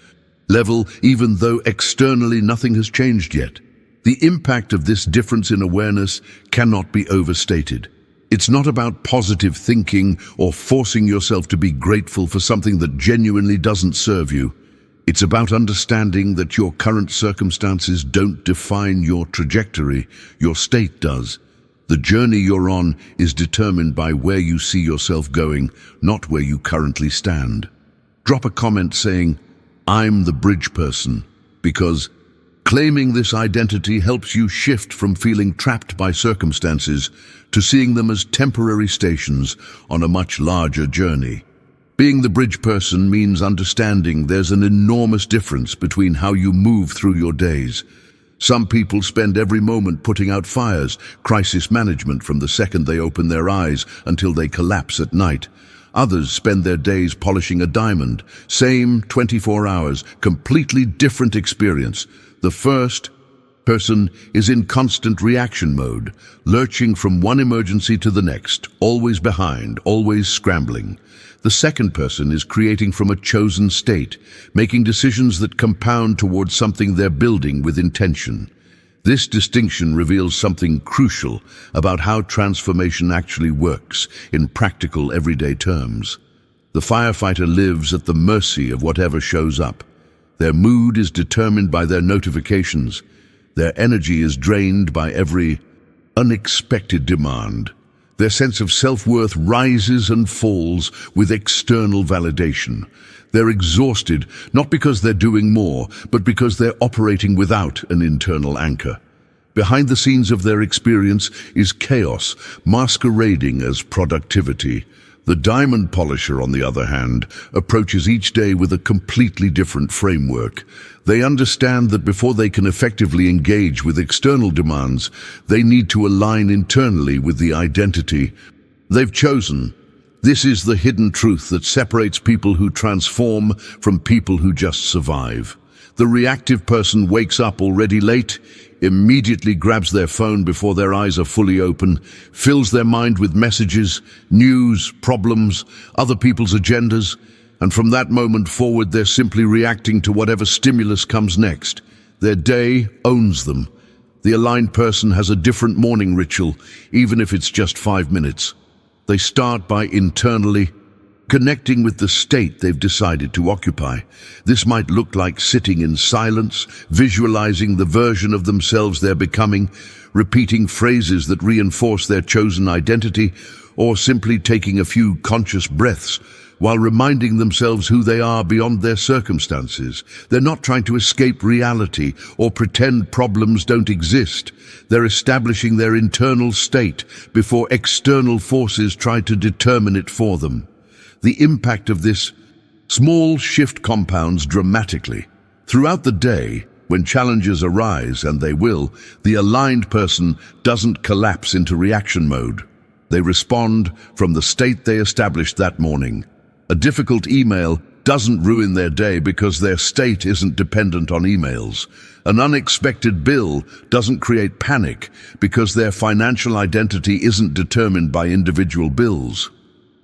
level, even though externally nothing has changed yet. The impact of this difference in awareness cannot be overstated. It's not about positive thinking or forcing yourself to be grateful for something that genuinely doesn't serve you. It's about understanding that your current circumstances don't define your trajectory, your state does. The journey you're on is determined by where you see yourself going, not where you currently stand. Drop a comment saying, "I'm the bridge person," because claiming this identity helps you shift from feeling trapped by circumstances to seeing them as temporary stations on a much larger journey. Being the bridge person means understanding there's an enormous difference between how you move through your days. Some people spend every moment putting out fires, crisis management from the second they open their eyes until they collapse at night. Others spend their days polishing a diamond. Same 24 hours, completely different experience. The first Person is in constant reaction mode, lurching from one emergency to the next, always behind, always scrambling. The second person is creating from a chosen state, making decisions that compound towards something they're building with intention. This distinction reveals something crucial about how transformation actually works in practical everyday terms. The firefighter lives at the mercy of whatever shows up. Their mood is determined by their notifications. Their energy is drained by every unexpected demand. Their sense of self-worth rises and falls with external validation. They're exhausted, not because they're doing more, but because they're operating without an internal anchor. Behind the scenes of their experience is chaos, masquerading as productivity. The diamond polisher, on the other hand, approaches each day with a completely different framework. They understand that before they can effectively engage with external demands, they need to align internally with the identity they've chosen. This is the hidden truth that separates people who transform from people who just survive. The reactive person wakes up already late, immediately grabs their phone before their eyes are fully open, fills their mind with messages, news, problems, other people's agendas, and from that moment forward they're simply reacting to whatever stimulus comes next. Their day owns them. The aligned person has a different morning ritual, even if it's just 5 minutes. They start by internally connecting with the state they've decided to occupy. This might look like sitting in silence, visualizing the version of themselves they're becoming, repeating phrases that reinforce their chosen identity, or simply taking a few conscious breaths while reminding themselves who they are beyond their circumstances. They're not trying to escape reality or pretend problems don't exist. They're establishing their internal state before external forces try to determine it for them. The impact of this small shift compounds dramatically. Throughout the day, when challenges arise, and they will, the aligned person doesn't collapse into reaction mode. They respond from the state they established that morning. A difficult email doesn't ruin their day because their state isn't dependent on emails. An unexpected bill doesn't create panic because their financial identity isn't determined by individual bills.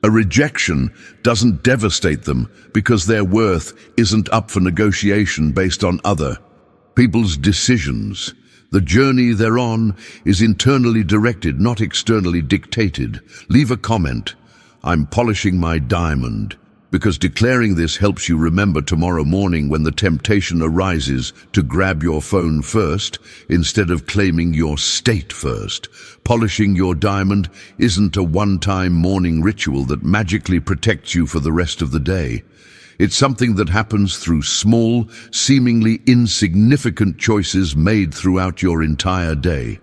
A rejection doesn't devastate them because their worth isn't up for negotiation based on other people's decisions. The journey they're on is internally directed, not externally dictated. Leave a comment. I'm polishing my diamond, because declaring this helps you remember tomorrow morning when the temptation arises to grab your phone first instead of claiming your state first. Polishing your diamond isn't a one-time morning ritual that magically protects you for the rest of the day. It's something that happens through small, seemingly insignificant choices made throughout your entire day.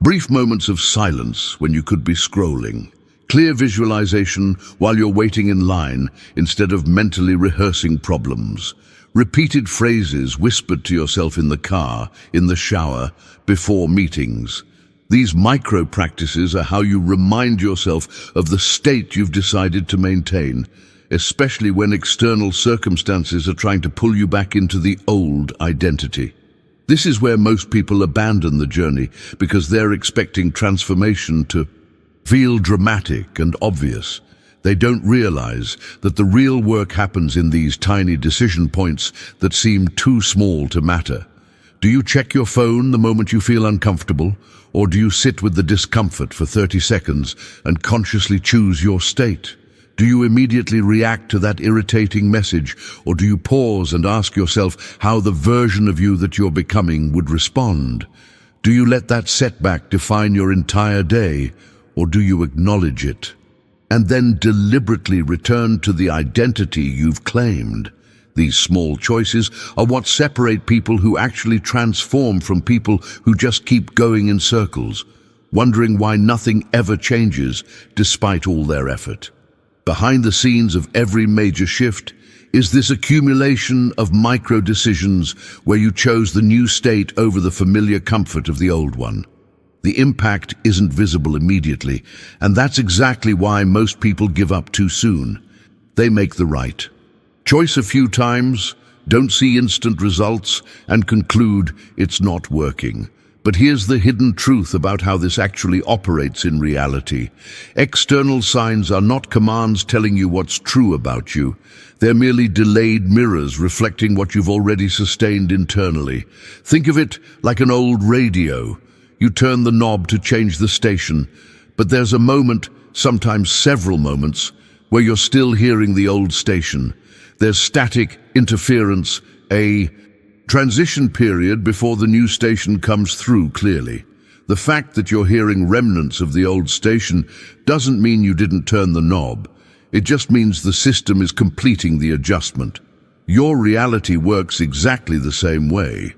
Brief moments of silence when you could be scrolling. Clear visualization while you're waiting in line instead of mentally rehearsing problems. Repeated phrases whispered to yourself in the car, in the shower, before meetings. These micro practices are how you remind yourself of the state you've decided to maintain, especially when external circumstances are trying to pull you back into the old identity. This is where most people abandon the journey because they're expecting transformation to feel dramatic and obvious. They don't realize that the real work happens in these tiny decision points that seem too small to matter. Do you check your phone the moment you feel uncomfortable, or do you sit with the discomfort for 30 seconds and consciously choose your state? Do you immediately react to that irritating message, or do you pause and ask yourself how the version of you that you're becoming would respond? Do you let that setback define your entire day, or do you acknowledge it and then deliberately return to the identity you've claimed? These small choices are what separate people who actually transform from people who just keep going in circles, wondering why nothing ever changes despite all their effort. Behind the scenes of every major shift is this accumulation of micro decisions where you chose the new state over the familiar comfort of the old one. The impact isn't visible immediately, and that's exactly why most people give up too soon. They make the right choice a few times, don't see instant results, and conclude it's not working. But here's the hidden truth about how this actually operates in reality. External signs are not commands telling you what's true about you. They're merely delayed mirrors reflecting what you've already sustained internally. Think of it like an old radio. You turn the knob to change the station, but there's a moment, sometimes several moments, where you're still hearing the old station. There's static interference, a transition period before the new station comes through clearly. The fact that you're hearing remnants of the old station doesn't mean you didn't turn the knob. It just means the system is completing the adjustment. Your reality works exactly the same way.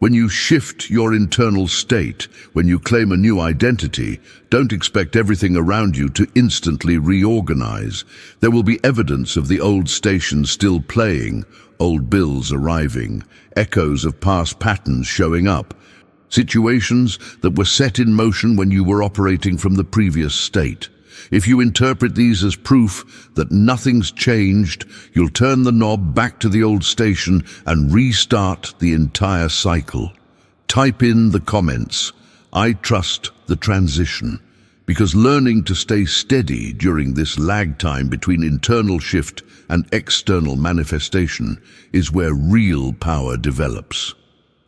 When you shift your internal state, when you claim a new identity, don't expect everything around you to instantly reorganize. There will be evidence of the old station still playing, old bills arriving, echoes of past patterns showing up, situations that were set in motion when you were operating from the previous state. If you interpret these as proof that nothing's changed, you'll turn the knob back to the old station and restart the entire cycle. Type in the comments, "I trust the transition," because learning to stay steady during this lag time between internal shift and external manifestation is where real power develops.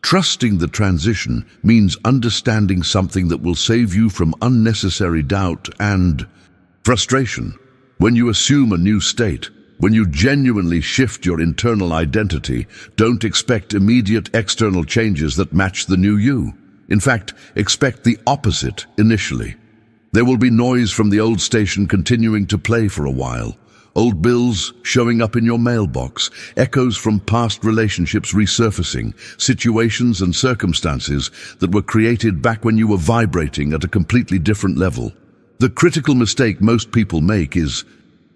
Trusting the transition means understanding something that will save you from unnecessary doubt and frustration. When you assume a new state, when you genuinely shift your internal identity, don't expect immediate external changes that match the new you. In fact, expect the opposite initially. There will be noise from the old station continuing to play for a while. Old bills showing up in your mailbox, echoes from past relationships resurfacing, situations and circumstances that were created back when you were vibrating at a completely different level. The critical mistake most people make is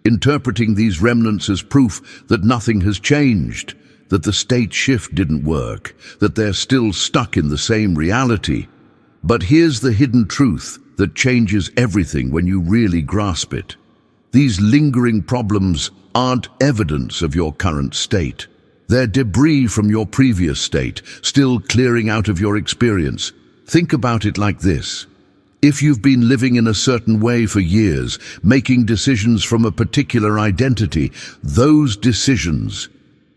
interpreting these remnants as proof that nothing has changed, that the state shift didn't work, that they're still stuck in the same reality. But here's the hidden truth that changes everything when you really grasp it. These lingering problems aren't evidence of your current state. They're debris from your previous state, still clearing out of your experience. Think about it like this. If you've been living in a certain way for years, making decisions from a particular identity, those decisions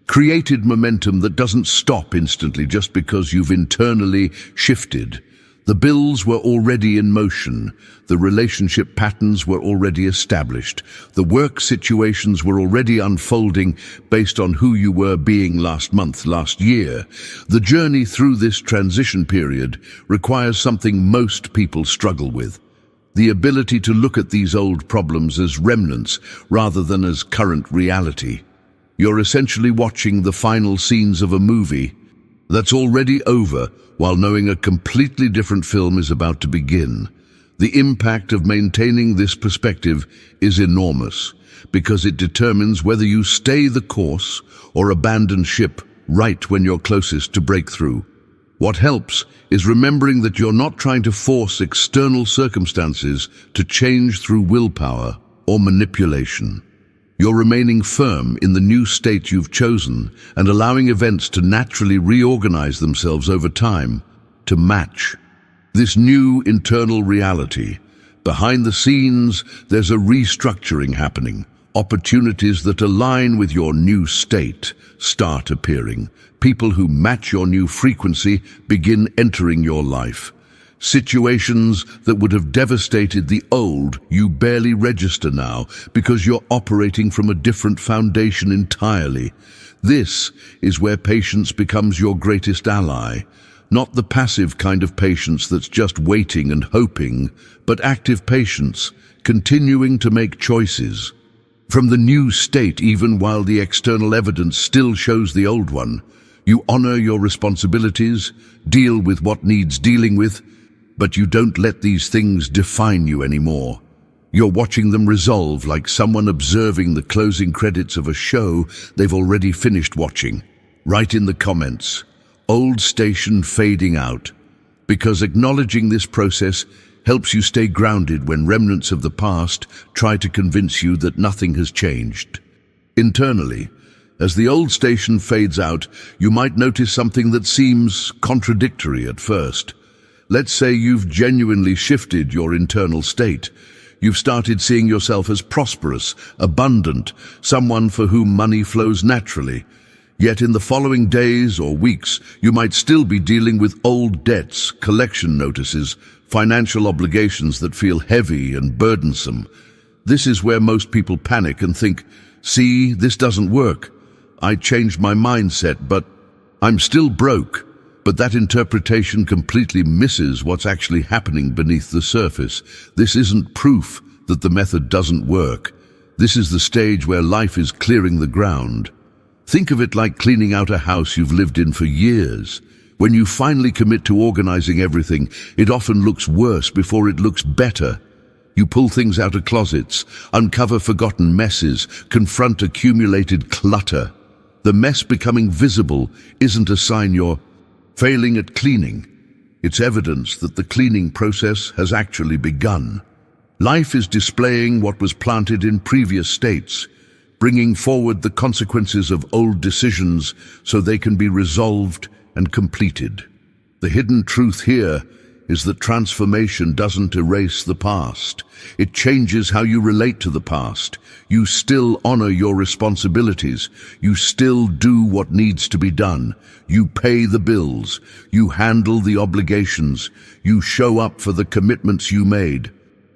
created momentum that doesn't stop instantly just because you've internally shifted. The bills were already in motion. The relationship patterns were already established. The work situations were already unfolding based on who you were being last month, last year. The journey through this transition period requires something most people struggle with: the ability to look at these old problems as remnants rather than as current reality. You're essentially watching the final scenes of a movie that's already over while knowing a completely different film is about to begin. The impact of maintaining this perspective is enormous because it determines whether you stay the course or abandon ship right when you're closest to breakthrough. What helps is remembering that you're not trying to force external circumstances to change through willpower or manipulation. You're remaining firm in the new state you've chosen and allowing events to naturally reorganize themselves over time to match this new internal reality. Behind the scenes, there's a restructuring happening. Opportunities that align with your new state start appearing. People who match your new frequency begin entering your life. Situations that would have devastated the old, you barely register now because you're operating from a different foundation entirely. This is where patience becomes your greatest ally. Not the passive kind of patience that's just waiting and hoping, but active patience, continuing to make choices. From the new state, even while the external evidence still shows the old one, you honor your responsibilities, deal with what needs dealing with, but you don't let these things define you anymore. You're watching them resolve like someone observing the closing credits of a show they've already finished watching. Write in the comments, "Old station fading out," because acknowledging this process helps you stay grounded when remnants of the past try to convince you that nothing has changed. Internally, As the old station fades out, you might notice something that seems contradictory at first. Let's say you've genuinely shifted your internal state. You've started seeing yourself as prosperous, abundant, someone for whom money flows naturally. Yet in the following days or weeks, you might still be dealing with old debts, collection notices, financial obligations that feel heavy and burdensome. This is where most people panic and think, "See, this doesn't work. I changed my mindset, but I'm still broke." But that interpretation completely misses what's actually happening beneath the surface. This isn't proof that the method doesn't work. This is the stage where life is clearing the ground. Think of it like cleaning out a house you've lived in for years. When you finally commit to organizing everything, it often looks worse before it looks better. You pull things out of closets, uncover forgotten messes, confront accumulated clutter. The mess becoming visible isn't a sign you're failing at cleaning. It's evidence that the cleaning process has actually begun. Life is displaying what was planted in previous states, bringing forward the consequences of old decisions so they can be resolved and completed. The hidden truth here is that transformation doesn't erase the past. It changes how you relate to the past. You still honor your responsibilities. You still do what needs to be done. You pay the bills. You handle the obligations. You show up for the commitments you made.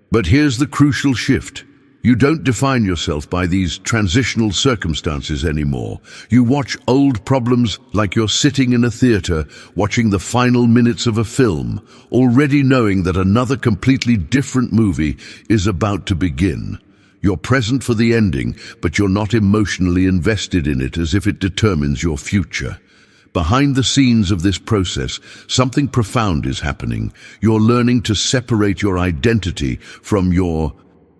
But here's the crucial shift. You don't define yourself by these transitional circumstances anymore. You watch old problems like you're sitting in a theater watching the final minutes of a film, already knowing that another completely different movie is about to begin. You're present for the ending, but you're not emotionally invested in it as if it determines your future. Behind the scenes of this process, something profound is happening. You're learning to separate your identity from your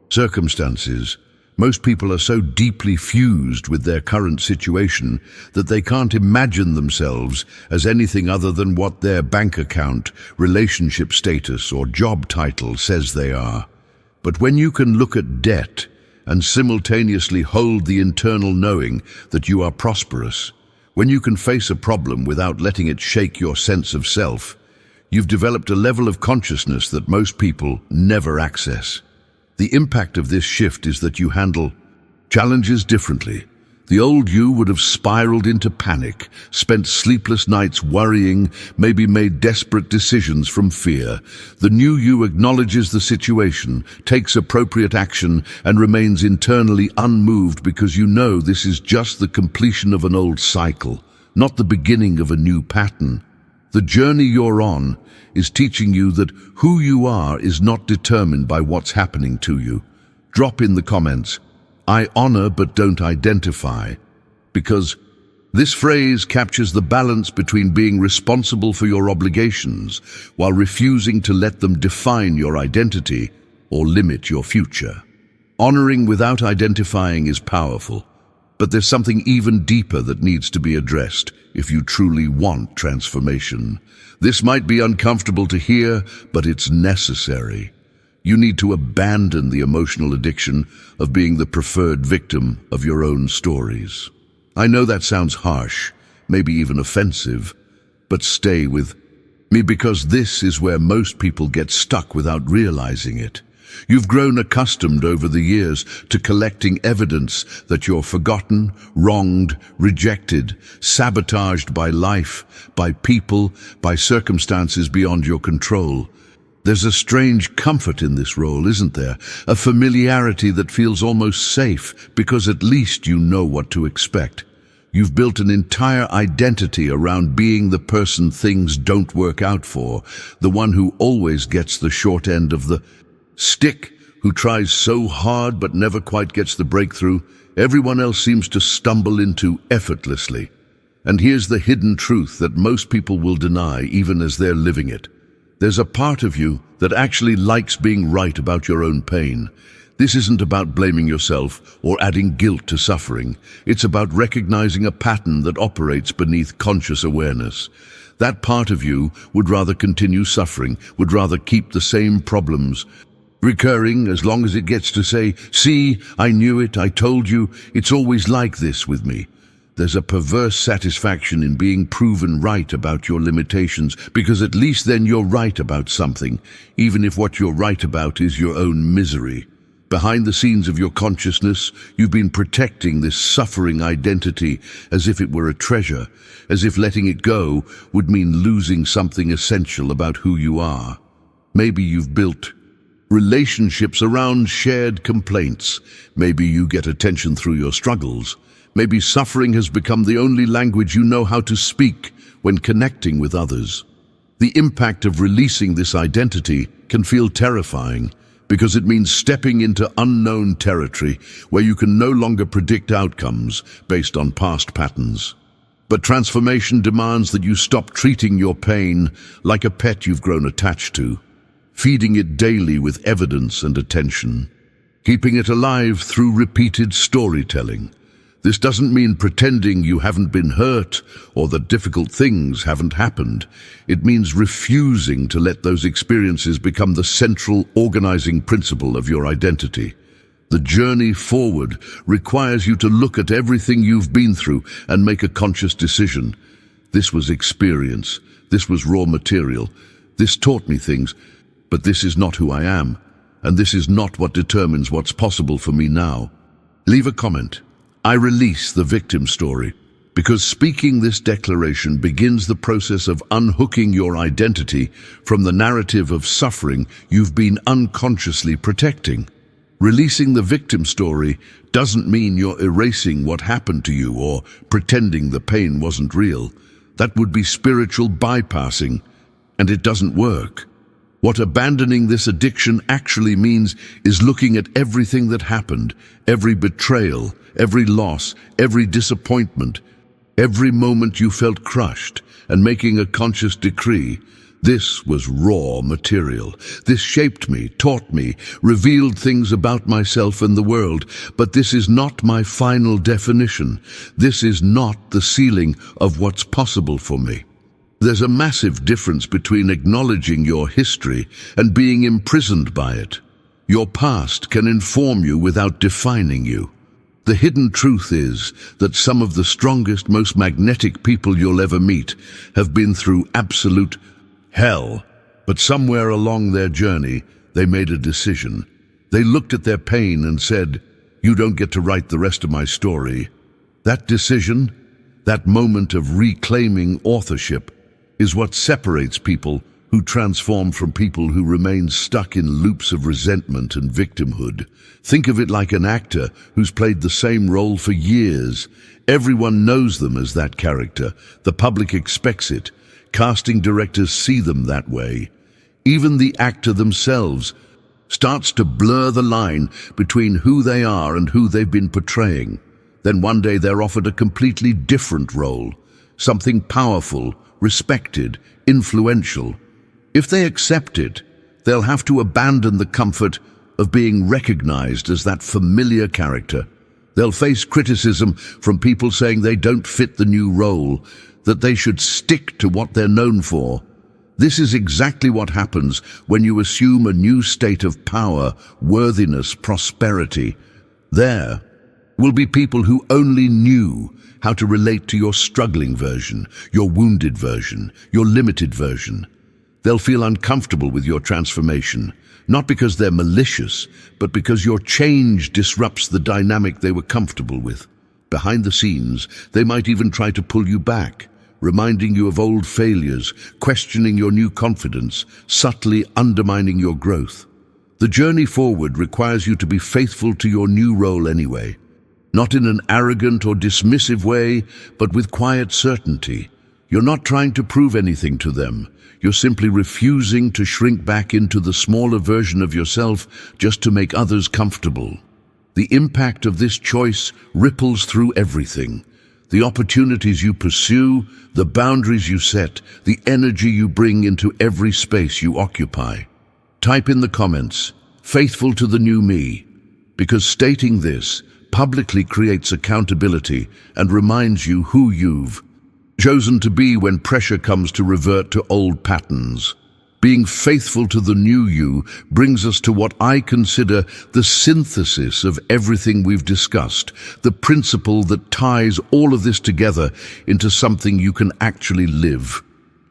circumstances. Most people are so deeply fused with their current situation that they can't imagine themselves as anything other than what their bank account, relationship status, or job title says they are. But when you can look at debt and simultaneously hold the internal knowing that you are prosperous, when you can face a problem without letting it shake your sense of self, you've developed a level of consciousness that most people never access. The impact of this shift is that you handle challenges differently. The old you would have spiraled into panic, spent sleepless nights worrying, maybe made desperate decisions from fear. The new you acknowledges the situation, takes appropriate action, and remains internally unmoved because you know this is just the completion of an old cycle, not the beginning of a new pattern. The journey you're on is teaching you that who you are is not determined by what's happening to you. Drop in the comments, "I honor but don't identify," because this phrase captures the balance between being responsible for your obligations while refusing to let them define your identity or limit your future. Honoring without identifying is powerful, but there's something even deeper that needs to be addressed if you truly want transformation. This might be uncomfortable to hear, but it's necessary. You need to abandon the emotional addiction of being the preferred victim of your own stories. I know that sounds harsh, maybe even offensive, but stay with me because this is where most people get stuck without realizing it. You've grown accustomed over the years to collecting evidence that you're forgotten, wronged, rejected, sabotaged by life, by people, by circumstances beyond your control. There's a strange comfort in this role, isn't there? A familiarity that feels almost safe because at least you know what to expect. You've built an entire identity around being the person things don't work out for, the one who always gets the short end of the stick, who tries so hard but never quite gets the breakthrough everyone else seems to stumble into effortlessly. And here's the hidden truth that most people will deny even as they're living it. There's a part of you that actually likes being right about your own pain. This isn't about blaming yourself or adding guilt to suffering. It's about recognizing a pattern that operates beneath conscious awareness. That part of you would rather continue suffering, would rather keep the same problems recurring as long as it gets to say, "See, I knew it, I told you, it's always like this with me." There's a perverse satisfaction in being proven right about your limitations, because at least then you're right about something, even if what you're right about is your own misery. Behind the scenes of your consciousness, you've been protecting this suffering identity as if it were a treasure, as if letting it go would mean losing something essential about who you are. Maybe you've built relationships around shared complaints. Maybe you get attention through your struggles. Maybe suffering has become the only language you know how to speak when connecting with others. The impact of releasing this identity can feel terrifying, because it means stepping into unknown territory where you can no longer predict outcomes based on past patterns. But transformation demands that you stop treating your pain like a pet you've grown attached to, feeding it daily with evidence and attention, keeping it alive through repeated storytelling. This doesn't mean pretending you haven't been hurt or that difficult things haven't happened. It means refusing to let those experiences become the central organizing principle of your identity. The journey forward requires you to look at everything you've been through and make a conscious decision. This was experience. This was raw material. This taught me things, but this is not who I am, and this is not what determines what's possible for me now. Leave a comment. I release the victim story, because speaking this declaration begins the process of unhooking your identity from the narrative of suffering you've been unconsciously protecting. Releasing the victim story doesn't mean you're erasing what happened to you or pretending the pain wasn't real. That would be spiritual bypassing, and it doesn't work. What abandoning this addiction actually means is looking at everything that happened, every betrayal, every loss, every disappointment, every moment you felt crushed, and making a conscious decree. This was raw material. This shaped me, taught me, revealed things about myself and the world, but this is not my final definition. This is not the ceiling of what's possible for me. There's a massive difference between acknowledging your history and being imprisoned by it. Your past can inform you without defining you. The hidden truth is that some of the strongest, most magnetic people you'll ever meet have been through absolute hell, but somewhere along their journey, they made a decision. They looked at their pain and said, "You don't get to write the rest of my story." That decision, that moment of reclaiming authorship, is what separates people who transform from people who remain stuck in loops of resentment and victimhood. Think of it like an actor who's played the same role for years. Everyone knows them as that character. The public expects it. Casting directors see them that way. Even the actor themselves starts to blur the line between who they are and who they've been portraying. Then one day they're offered a completely different role, something powerful, respected, influential. If they accept it, they'll have to abandon the comfort of being recognized as that familiar character. They'll face criticism from people saying they don't fit the new role, that they should stick to what they're known for. This is exactly what happens when you assume a new state of power, worthiness, prosperity. There will be people who only knew how to relate to your struggling version, your wounded version, your limited version. They'll feel uncomfortable with your transformation, not because they're malicious, but because your change disrupts the dynamic they were comfortable with. Behind the scenes, they might even try to pull you back, reminding you of old failures, questioning your new confidence, subtly undermining your growth. The journey forward requires you to be faithful to your new role anyway, not in an arrogant or dismissive way, but with quiet certainty. You're not trying to prove anything to them. You're simply refusing to shrink back into the smaller version of yourself just to make others comfortable. The impact of this choice ripples through everything. The opportunities you pursue, the boundaries you set, the energy you bring into every space you occupy. Type in the comments, "Faithful to the new me," because stating this publicly creates accountability and reminds you who you've chosen to be when pressure comes to revert to old patterns. Being faithful to the new you brings us to what I consider the synthesis of everything we've discussed, the principle that ties all of this together into something you can actually live.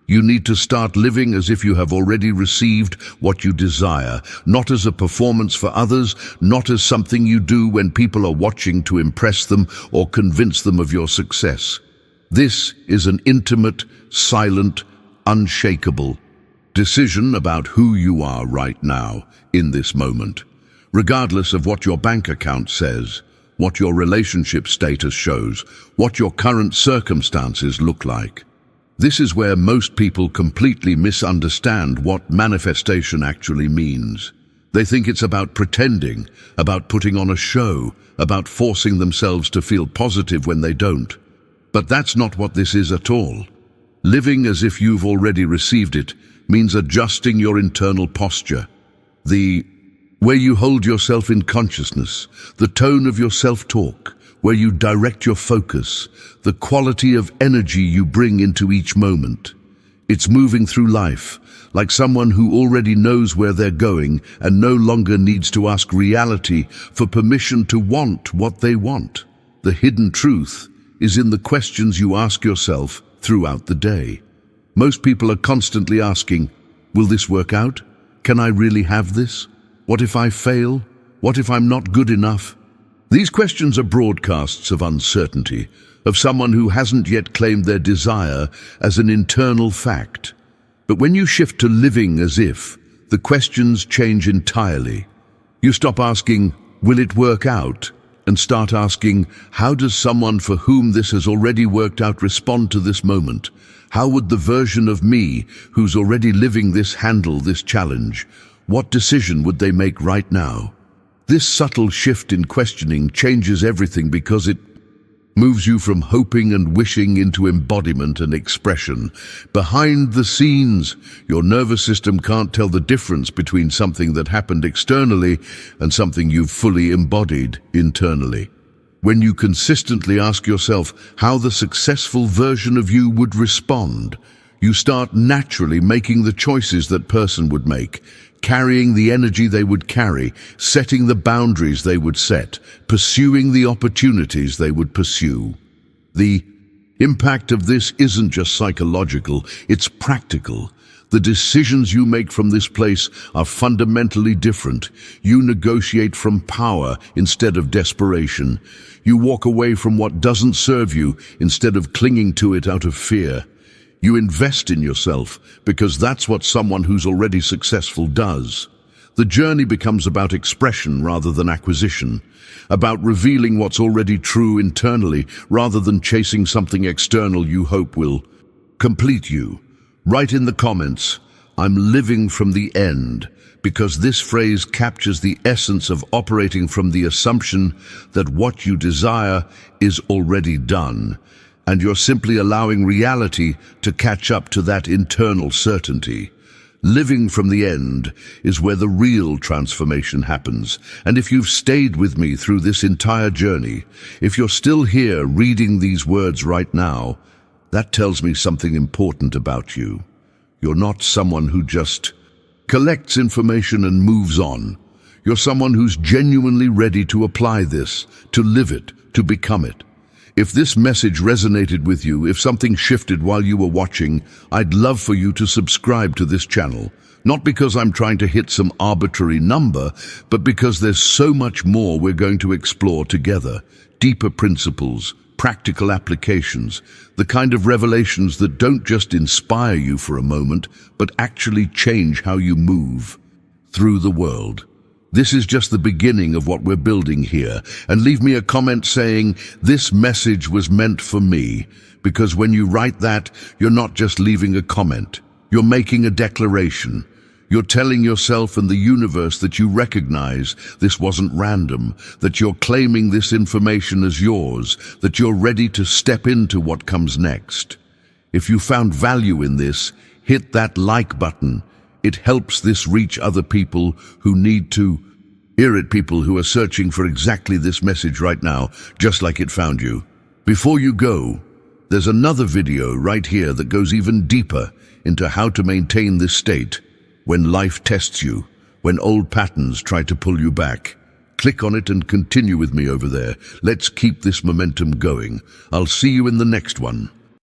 You need to start living as if you have already received what you desire, not as a performance for others, not as something you do when people are watching to impress them or convince them of your success. This is an intimate, silent, unshakable decision about who you are right now, in this moment, regardless of what your bank account says, what your relationship status shows, what your current circumstances look like. This is where most people completely misunderstand what manifestation actually means. They think it's about pretending, about putting on a show, about forcing themselves to feel positive when they don't. But that's not what this is at all. Living as if you've already received it means adjusting your internal posture. The way you hold yourself in consciousness, the tone of your self-talk, where you direct your focus, the quality of energy you bring into each moment. It's moving through life, like someone who already knows where they're going and no longer needs to ask reality for permission to want what they want. The hidden truth is in the questions you ask yourself throughout the day. Most people are constantly asking, will this work out? Can I really have this? What if I fail? What if I'm not good enough? These questions are broadcasts of uncertainty, of someone who hasn't yet claimed their desire as an internal fact. But when you shift to living as if, the questions change entirely. You stop asking, will it work out? And start asking, how does someone for whom this has already worked out respond to this moment? How would the version of me who's already living this handle this challenge? What decision would they make right now? This subtle shift in questioning changes everything because it moves you from hoping and wishing into embodiment and expression. Behind the scenes, your nervous system can't tell the difference between something that happened externally and something you've fully embodied internally. When you consistently ask yourself how the successful version of you would respond, you start naturally making the choices that person would make, carrying the energy they would carry, setting the boundaries they would set, pursuing the opportunities they would pursue. The impact of this isn't just psychological, it's practical. The decisions you make from this place are fundamentally different. You negotiate from power instead of desperation. You walk away from what doesn't serve you instead of clinging to it out of fear. You invest in yourself because that's what someone who's already successful does. The journey becomes about expression rather than acquisition, about revealing what's already true internally rather than chasing something external you hope will complete you. Write in the comments, I'm living from the end, because this phrase captures the essence of operating from the assumption that what you desire is already done, and you're simply allowing reality to catch up to that internal certainty. Living from the end is where the real transformation happens. And if you've stayed with me through this entire journey, if you're still here reading these words right now, that tells me something important about you. You're not someone who just collects information and moves on. You're someone who's genuinely ready to apply this, to live it, to become it. If this message resonated with you, if something shifted while you were watching, I'd love for you to subscribe to this channel. Not because I'm trying to hit some arbitrary number, but because there's so much more we're going to explore together. Deeper principles, practical applications, the kind of revelations that don't just inspire you for a moment, but actually change how you move through the world. This is just the beginning of what we're building here. And leave me a comment saying, this message was meant for me. Because when you write that, you're not just leaving a comment. You're making a declaration. You're telling yourself and the universe that you recognize this wasn't random, that you're claiming this information as yours, that you're ready to step into what comes next. If you found value in this, hit that like button. It helps this reach other people who need to hear it, people who are searching for exactly this message right now, just like it found you. Before you go, there's another video right here that goes even deeper into how to maintain this state When life tests you, when old patterns try to pull you back, click on it and continue with me over there. Let's keep this momentum going. I'll see you in the next one.